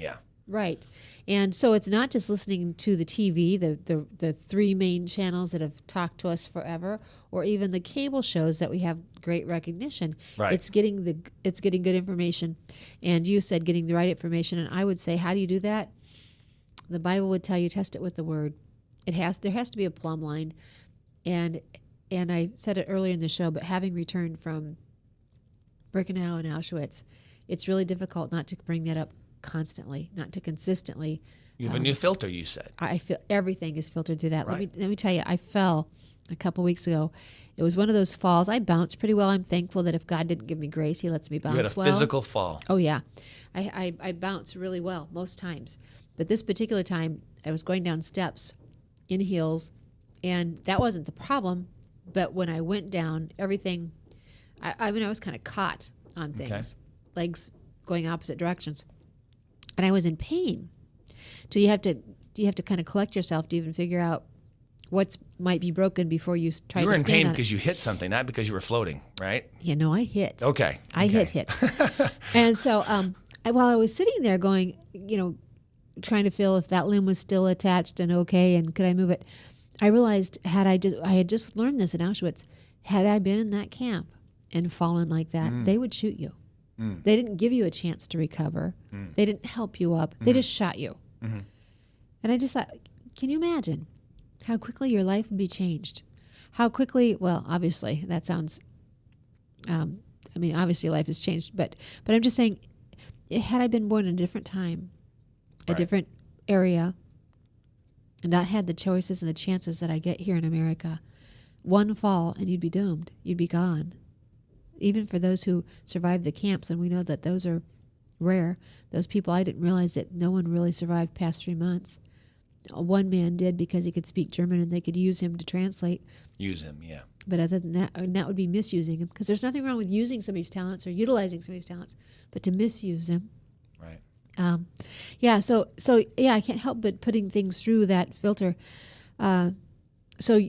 Right. And so it's not just listening to the TV, the three main channels that have talked to us forever, or even the cable shows that we have great recognition. Right. It's getting good information. And you said getting the right information. And I would say, how do you do that? The Bible would tell you, test it with the Word. There has to be a plumb line. And I said it earlier in the show, but having returned from Birkenau and Auschwitz, it's really difficult not to bring that up constantly, not to consistently. You have a new filter, you said. I feel everything is filtered through that. Right. Let me tell you, I fell a couple weeks ago. It was one of those falls. I bounced pretty well. I'm thankful that if God didn't give me grace, He lets me bounce well. You had a physical fall. Oh, yeah. I bounce really well most times. But this particular time, I was going down steps in heels, and that wasn't the problem. But when I went down, everything, I was kind of caught on things, legs going opposite directions. And I was in pain. So you have to kind of collect yourself to even figure out what might be broken before you try to stand on it. You were in pain because you hit something, not because you were floating, right? I hit. Okay. I hit. And so while I was sitting there going, trying to feel if that limb was still attached and okay and could I move it, I realized I had just learned this in Auschwitz. Had I been in that camp and fallen like that, they would shoot you. They didn't give you a chance to recover. They didn't help you up. They just shot you. And I just thought, can you imagine how quickly your life would be changed? How quickly, well, obviously, that sounds, obviously life has changed. But I'm just saying, had I been born in a different time, a different area, and not had the choices and the chances that I get here in America, one fall and you'd be doomed. You'd be gone. Even for those who survived the camps, and we know that those are rare. Those people, I didn't realize that no one really survived past 3 months. One man did because he could speak German and they could use him to translate. Use him, yeah. But other than that, and that would be misusing him, because there's nothing wrong with using somebody's talents or utilizing somebody's talents, but to misuse him. Right. So I can't help but putting things through that filter. So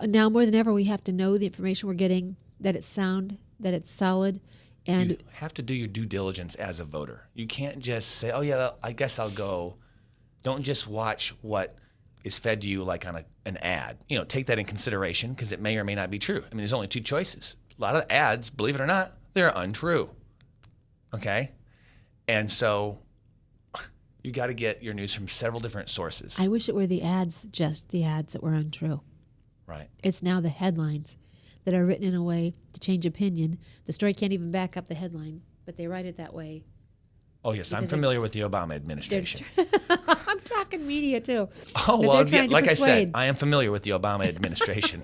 now more than ever, we have to know the information we're getting, that it's sound, that it's solid, and you have to do your due diligence as a voter. You can't just say, "Oh yeah, I guess I'll go." Don't just watch what is fed to you like on an ad. Take that in consideration because it may or may not be true. There's only 2 choices. A lot of ads, believe it or not, they're untrue. Okay, and so you got to get your news from several different sources. I wish it were just the ads that were untrue. Right. It's now the headlines that are written in a way to change opinion. The story can't even back up the headline, but they write it that way. Oh, yes. I'm familiar with the Obama administration. I'm talking media, too. Oh, well, yeah, like I said, I am familiar with the Obama administration.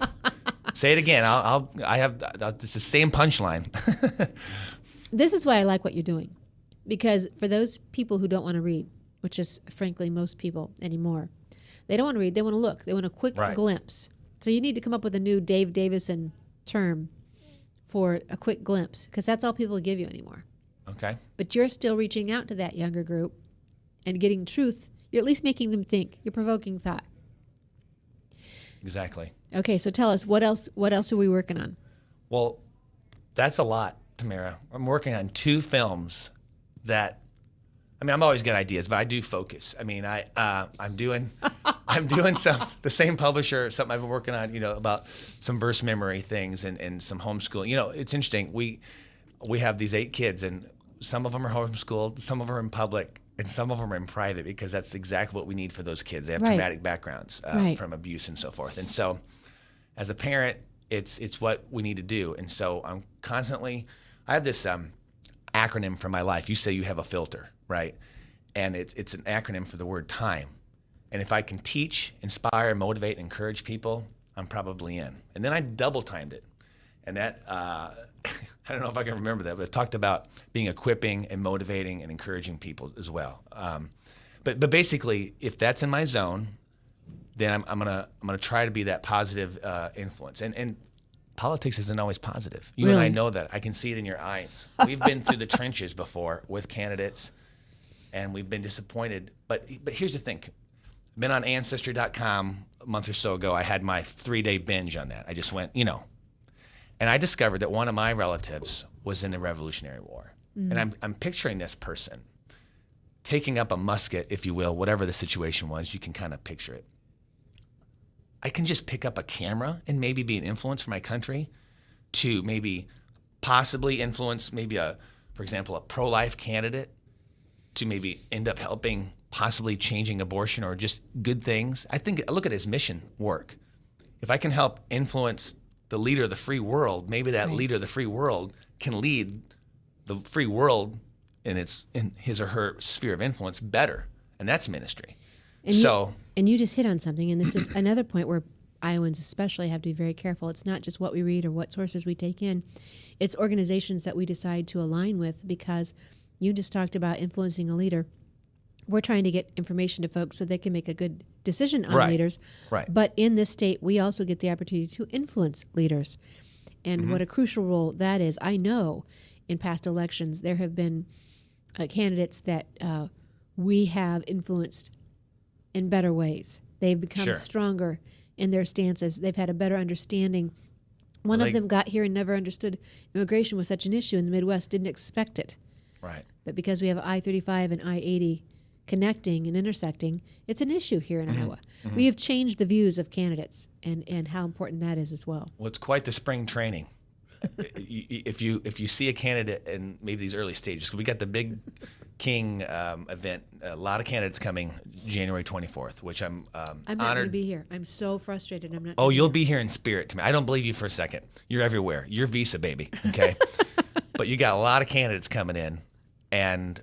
Say it again. It's the same punchline. This is why I like what you're doing. Because for those people who don't want to read, which is, frankly, most people anymore, they don't want to read. They want to look. They want a quick glimpse. So you need to come up with a new Dave Davidson term for a quick glimpse, because that's all people give you anymore. Okay. But you're still reaching out to that younger group and getting truth. You're at least making them think. You're provoking thought. Exactly. Okay, so tell us, what else are we working on? Well, that's a lot, Tamara. I'm working on 2 films that, I mean, I'm always got ideas, but I do focus. I mean, I'm doing the same publisher, something I've been working on, about some verse memory things and some homeschooling. It's interesting. We have these 8 kids, and some of them are homeschooled, some of them are in public, and some of them are in private, because that's exactly what we need for those kids. They have traumatic backgrounds from abuse and so forth. And so as a parent, it's what we need to do. And so I'm constantly, I have this acronym for my life. You say you have a filter, right? And it's an acronym for the word time. And if I can teach, inspire, motivate, and encourage people, I'm probably in. And then I double timed it. And that, I don't know if I can remember that, but it talked about being equipping and motivating and encouraging people as well. But basically, if that's in my zone, then I'm gonna try to be that positive influence. And politics isn't always positive. You and I know that. I can see it in your eyes. We've been through the trenches before with candidates, and we've been disappointed. But here's the thing. I've been on Ancestry.com a month or so ago. I had my 3-day binge on that. I just went, and I discovered that one of my relatives was in the Revolutionary War. Mm-hmm. And I'm picturing this person taking up a musket, if you will, whatever the situation was. You can kind of picture it. I can just pick up a camera and maybe be an influence for my country to maybe possibly influence for example, a pro-life candidate to maybe end up helping possibly changing abortion or just good things. I look at his mission work. If I can help influence the leader of the free world, maybe that leader of the free world can lead the free world in his or her sphere of influence better. And that's ministry. And you just hit on something, and this is another point where Iowans especially have to be very careful. It's not just what we read or what sources we take in. It's organizations that we decide to align with, because you just talked about influencing a leader. We're trying to get information to folks so they can make a good decision on leaders. Right. But in this state, we also get the opportunity to influence leaders. And what a crucial role that is. I know in past elections there have been candidates that we have influenced in better ways. They've become stronger in their stances. They've had a better understanding. One of them got here and never understood immigration was such an issue in the Midwest, didn't expect it. Right. But because we have I-35 and I-80 connecting and intersecting, it's an issue here in Iowa. Mm-hmm. We have changed the views of candidates and how important that is as well. Well, it's quite the spring training. If you see a candidate in maybe these early stages, 'cause we got the big King event, a lot of candidates coming January 24th, which I'm not going to honored. be here. I'm so frustrated. I'm not. Oh, you'll be here in spirit to me. I don't believe you for a second. You're everywhere. You're Visa, baby. Okay. But you got a lot of candidates coming in, and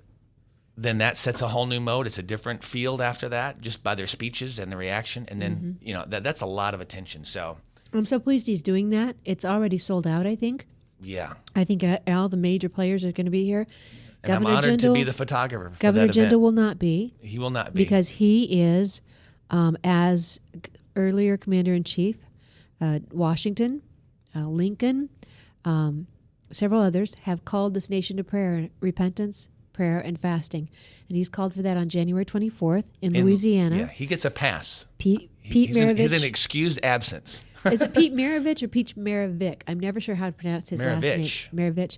then that sets a whole new mode. It's a different field after that, just by their speeches and the reaction. And then, that's a lot of attention. So I'm so pleased he's doing that. It's already sold out, I think. Yeah. I think all the major players are going to be here. And I'm honored to be the photographer for Governor that event. Jindal will not be. He will not be. Because he is, as earlier Commander-in-Chief, Washington, Lincoln, several others have called this nation to prayer, repentance, prayer, and fasting. And he's called for that on January 24th in Louisiana. Yeah, he gets a pass. Pete Maravich. He's an excused absence. Is it Pete Maravich or Pete Maravich? I'm never sure how to pronounce his last name. Maravich.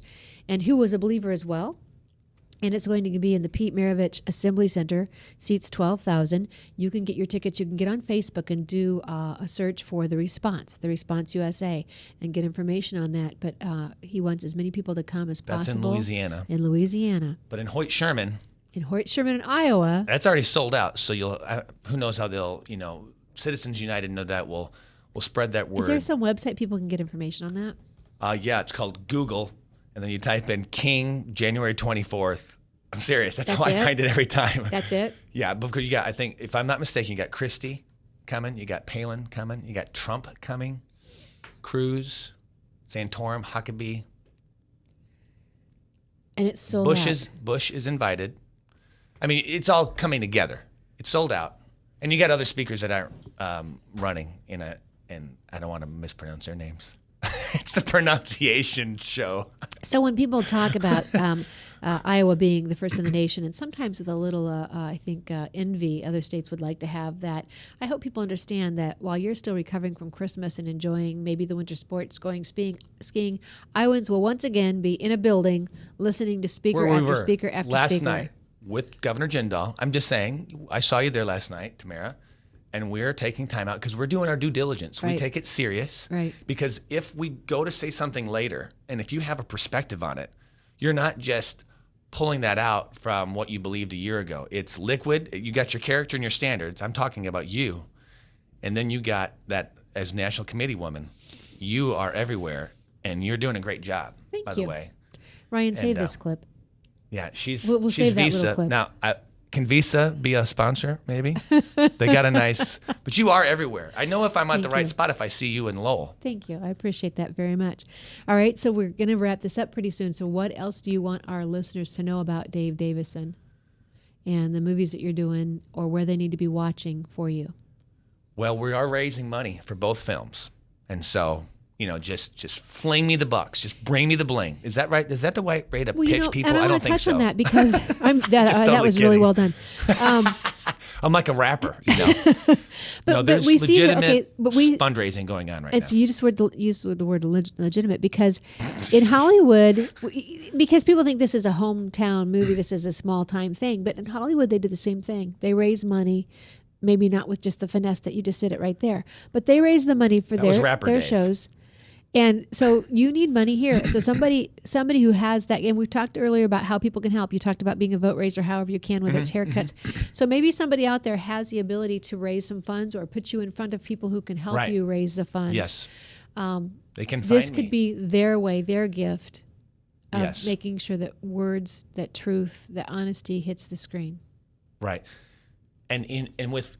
And who was a believer as well. And it's going to be in the Pete Maravich Assembly Center, seats 12,000. You can get your tickets. You can get on Facebook and do a search for The Response USA, and get information on that. But he wants as many people to come as possible. That's in Louisiana. In Louisiana. But in Hoyt-Sherman. In Iowa. That's already sold out. So who knows how they'll, Citizens United, no doubt, will spread that word. Is there some website people can get information on that? Yeah, it's called Google. And then you type in King January 24th. I'm serious. That's how I find it every time. That's it? Yeah, because you got, I think, if I'm not mistaken, you got Christie coming, you got Palin coming, you got Trump coming, Cruz, Santorum, Huckabee. And it's sold out. Bush is invited. I mean, it's all coming together. It's sold out. And you got other speakers that aren't running in and I don't want to mispronounce their names. It's the pronunciation show. So when people talk about Iowa being the first in the nation, and sometimes with a little, I think, envy, other states would like to have that. I hope people understand that while you're still recovering from Christmas and enjoying maybe the winter sports, going skiing, Iowans will once again be in a building listening to speaker after speaker after last speaker. night with Governor Jindal. I'm just saying, I saw you there last night, Tamara. And we're taking time out because we're doing our due diligence. Right. We take it serious. Right. Because if we go to say something later, and if you have a perspective on it, you're not just pulling that out from what you believed a year ago. It's liquid. You got your character and your standards. I'm talking about you. And then you got that as National Committee woman. You are everywhere, and you're doing a great job, by the way. Ryan, save this clip. Yeah, she's We'll she's save that Visa. little clip. Now, can Visa be a sponsor, maybe? They got a nice, but you are everywhere. I know if I'm at the right spot if I see you in Lowell. Thank you. I appreciate that very much. All right, so we're going to wrap this up pretty soon. So what else do you want our listeners to know about Dave Davidson and the movies that you're doing, or where they need to be watching for you? Well, we are raising money for both films. And so, just fling me the bucks. Just bring me the bling. Is that right? Is that the right way to pitch people? And I don't want to think touch so. on that because that totally was really kidding. well done. I'm like a rapper, But there's we see that, legitimate but we fundraising going on right It's now. you just used the word legitimate because in Hollywood, because people think this is a hometown movie, this is a small time thing, but in Hollywood they do the same thing. They raise money, maybe not with just the finesse that you just did it right there, but they raise the money for their shows. And so you need money here. So somebody who has that, and we've talked earlier about how people can help. You talked about being a vote raiser however you can, whether it's haircuts. So maybe somebody out there has the ability to raise some funds or put you in front of people who can help you raise the funds. Yes. They can find This me. could be their way, their gift of Yes. making sure that words, that truth, that honesty hits the screen. Right. And with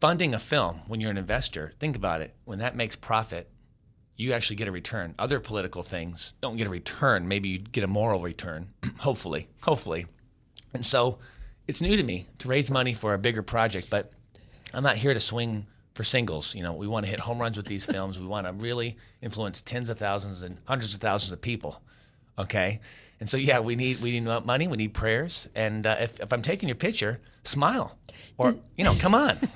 funding a film, when you're an investor, think about it. When that makes profit, you actually get a return. Other political things don't get a return. Maybe you get a moral return, hopefully. And so it's new to me to raise money for a bigger project, but I'm not here to swing for singles. We want to hit home runs with these films. We want to really influence tens of thousands and hundreds of thousands of people, okay? And so, yeah, we need money. We need prayers. And if I'm taking your picture, smile. Or, come on.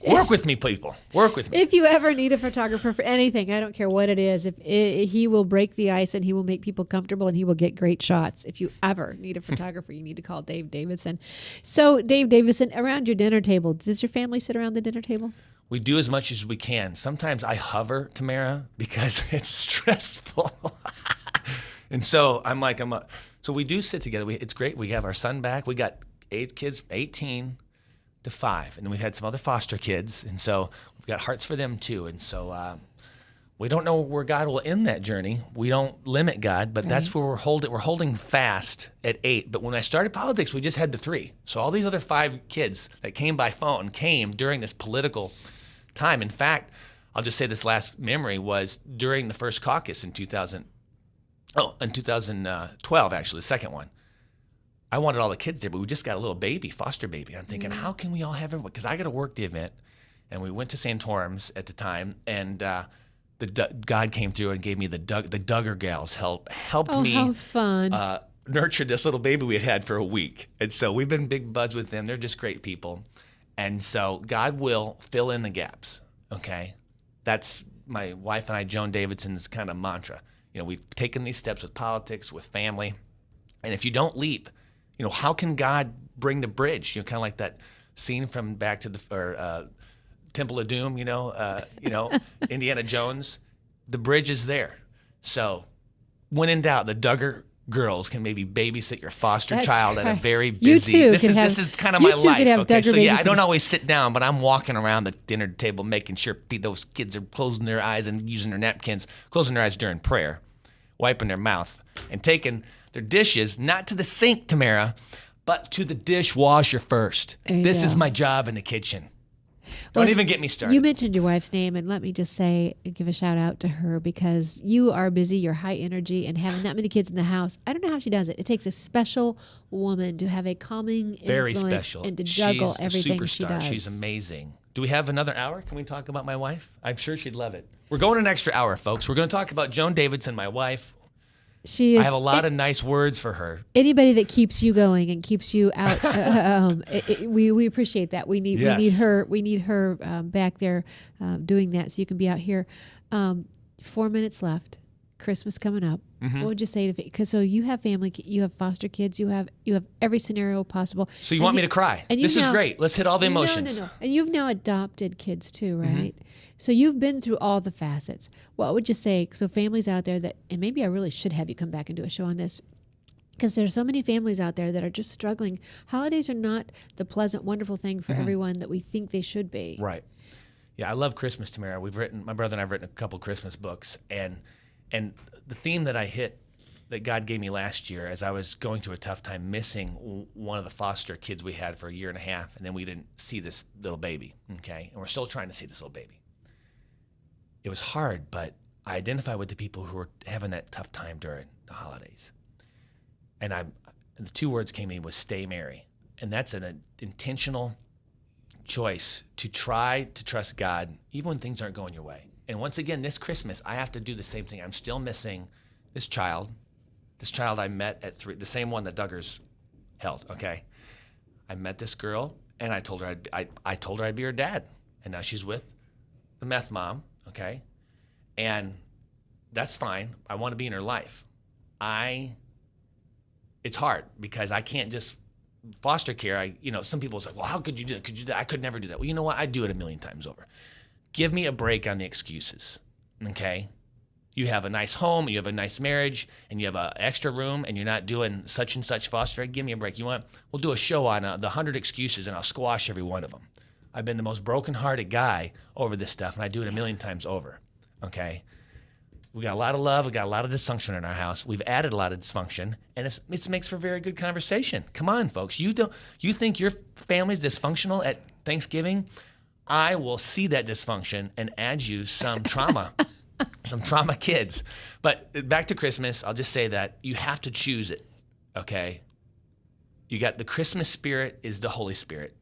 Work with me, people. Work with me. If you ever need a photographer for anything, I don't care what it is, he will break the ice and he will make people comfortable and he will get great shots. If you ever need a photographer, you need to call Dave Davidson. So, Dave Davidson, around your dinner table, does your family sit around the dinner table? We do as much as we can. Sometimes I hover, Tamara, because it's stressful. And so so we do sit together. It's great. We have our son back. We got 8 kids, 18 to 5. And then we've had some other foster kids. And so we've got hearts for them too. And so we don't know where God will end that journey. We don't limit God, but that's where we're holding fast at 8. But when I started politics, we just had the 3. So all these other 5 kids that came by phone came during this political time. In fact, I'll just say this last memory was during the first caucus in 2012, actually, the second one. I wanted all the kids there, but we just got a little baby, foster baby. I'm thinking, how can we all have everyone? Because I got to work the event. And we went to Santorum's at the time, and God came through and gave me the Duggar gals helped me how fun. Nurture this little baby we had for a week. And so we've been big buds with them. They're just great people. And so God will fill in the gaps, okay? That's my wife and I, Joan Davidson's kind of mantra. We've taken these steps with politics, with family. And if you don't leap, how can God bring the bridge? Kind of like that scene from Back to the Temple of Doom, Indiana Jones. The bridge is there. So when in doubt, the Duggar girls can maybe babysit your foster child at a very busy. This is kind of my life. Okay, so yeah, I don't always sit down, but I'm walking around the dinner table making sure those kids are closing their eyes and using their napkins, closing their eyes during prayer, wiping their mouth, and taking their dishes not to the sink, Tamara, but to the dishwasher first. This is my job in the kitchen. Don't even get me started. You mentioned your wife's name, and let me just give a shout out to her because you are busy, you're high energy, and having that many kids in the house, I don't know how she does it. It takes a special woman to have a calming Very influence special. and to juggle She's everything a superstar. she does. She's amazing. Do we have another hour? Can we talk about my wife? I'm sure she'd love it. We're going an extra hour, folks. We're going to talk about Joan Davidson, my wife. She is. I have a lot of nice words for her. Anybody that keeps you going and keeps you out, we appreciate that. We need her back there doing that, so you can be out here. 4 minutes left. Christmas coming up. Mm-hmm. What would you say to? Because so you have family, you have foster kids, you have every scenario possible. So you want me to cry? This is great. Let's hit all the emotions. No. And you've now adopted kids too, right? Mm-hmm. So you've been through all the facets. What would you say? So families out there that, and maybe I really should have you come back and do a show on this, because there's so many families out there that are just struggling. Holidays are not the pleasant, wonderful thing for everyone that we think they should be. Right. Yeah, I love Christmas, Tamara. My brother and I have written a couple Christmas books, and the theme that I hit, that God gave me last year as I was going through a tough time missing one of the foster kids we had for a year and a half, and then we didn't see this little baby, okay? And we're still trying to see this little baby. It was hard, but I identify with the people who were having that tough time during the holidays. And the two words came to me was stay merry. And that's an intentional choice to try to trust God even when things aren't going your way. And once again, this Christmas, I have to do the same thing. I'm still missing this child I met at 3, the same one that Duggars held, okay? I met this girl, and I told her I'd be her dad. And now she's with the meth mom, okay? And that's fine. I want to be in her life. It's hard because I can't just foster care. Some people say, well, how could you do that? Could you do that? I could never do that. Well, you know what? I'd do it a million times over. Give me a break on the excuses, okay? You have a nice home, you have a nice marriage, and you have an extra room, and you're not doing such and such foster. Give me a break. We'll do a show on the 100 excuses, and I'll squash every one of them. I've been the most broken-hearted guy over this stuff, and I do it a million times over, okay? We got a lot of love. We got a lot of dysfunction in our house. We've added a lot of dysfunction, and it makes for very good conversation. Come on, folks. You think your family's dysfunctional at Thanksgiving? I will see that dysfunction and add you some trauma, some trauma kids. But back to Christmas, I'll just say that you have to choose it, okay? You got the Christmas spirit is the Holy Spirit.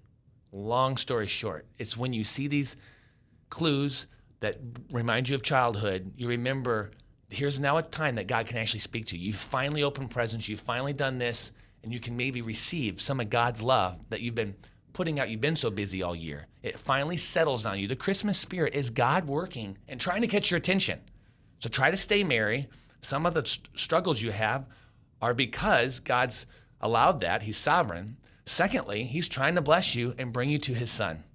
Long story short, it's when you see these clues that remind you of childhood, you remember here's now a time that God can actually speak to you. You've finally opened presents, you've finally done this, and you can maybe receive some of God's love that you've been putting out. You've been so busy all year. It finally settles on you. The Christmas spirit is God working and trying to catch your attention. So try to stay merry. Some of the struggles you have are because God's allowed that. He's sovereign. Secondly, he's trying to bless you and bring you to his son.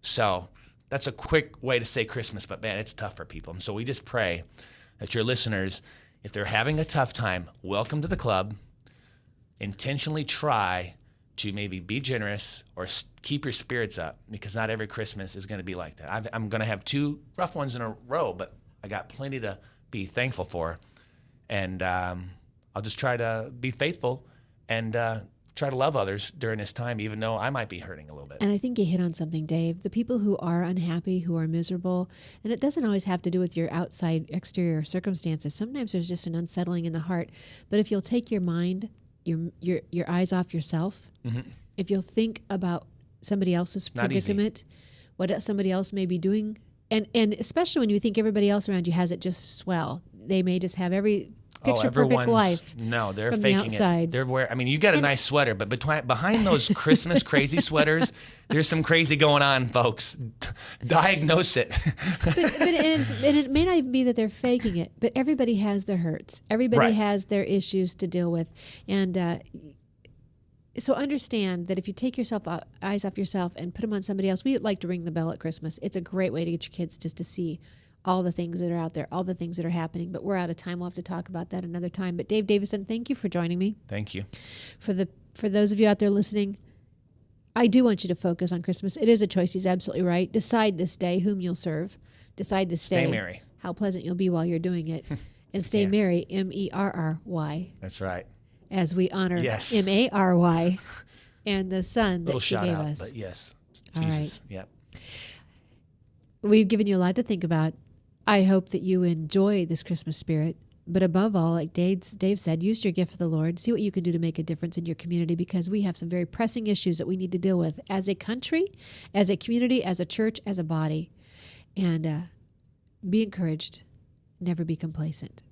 So that's a quick way to say Christmas, but man, it's tough for people. And so we just pray that your listeners, if they're having a tough time, welcome to the club. Intentionally try to maybe be generous or keep your spirits up, because not every Christmas is going to be like that. I'm going to have 2 rough ones in a row, but I got plenty to be thankful for. And I'll just try to be faithful and try to love others during this time, even though I might be hurting a little bit. And I think you hit on something, Dave. The people who are unhappy, who are miserable, and it doesn't always have to do with your outside exterior circumstances. Sometimes there's just an unsettling in the heart. But if you'll take your mind, your eyes off yourself, if you'll think about somebody else's predicament, what somebody else may be doing, and especially when you think everybody else around you has it just swell. They may just have every picture-perfect life. No, they're from faking the outside. it. They're wearing. You got a nice sweater, but behind those Christmas crazy sweaters, there's some crazy going on, folks. Diagnose it. but it may not even be that they're faking it, but everybody has their hurts. Everybody has their issues to deal with, and so understand that if you take eyes off yourself and put them on somebody else. We like to ring the bell at Christmas. It's a great way to get your kids just to see all the things that are out there, all the things that are happening. But we're out of time. We'll have to talk about that another time. But Dave Davidson, thank you for joining me. Thank you. For those of you out there listening, I do want you to focus on Christmas. It is a choice. He's absolutely right. Decide this day whom you'll serve. Decide this day stay merry. How pleasant you'll be while you're doing it. And stay merry, M-E-R-R-Y. That's right. As we honor M-A-R-Y and the Son that she gave us. But yes, all Jesus. Right. Yep. We've given you a lot to think about. I hope that you enjoy this Christmas spirit. But above all, like Dave said, use your gift for the Lord. See what you can do to make a difference in your community, because we have some very pressing issues that we need to deal with as a country, as a community, as a church, as a body. And be encouraged. Never be complacent.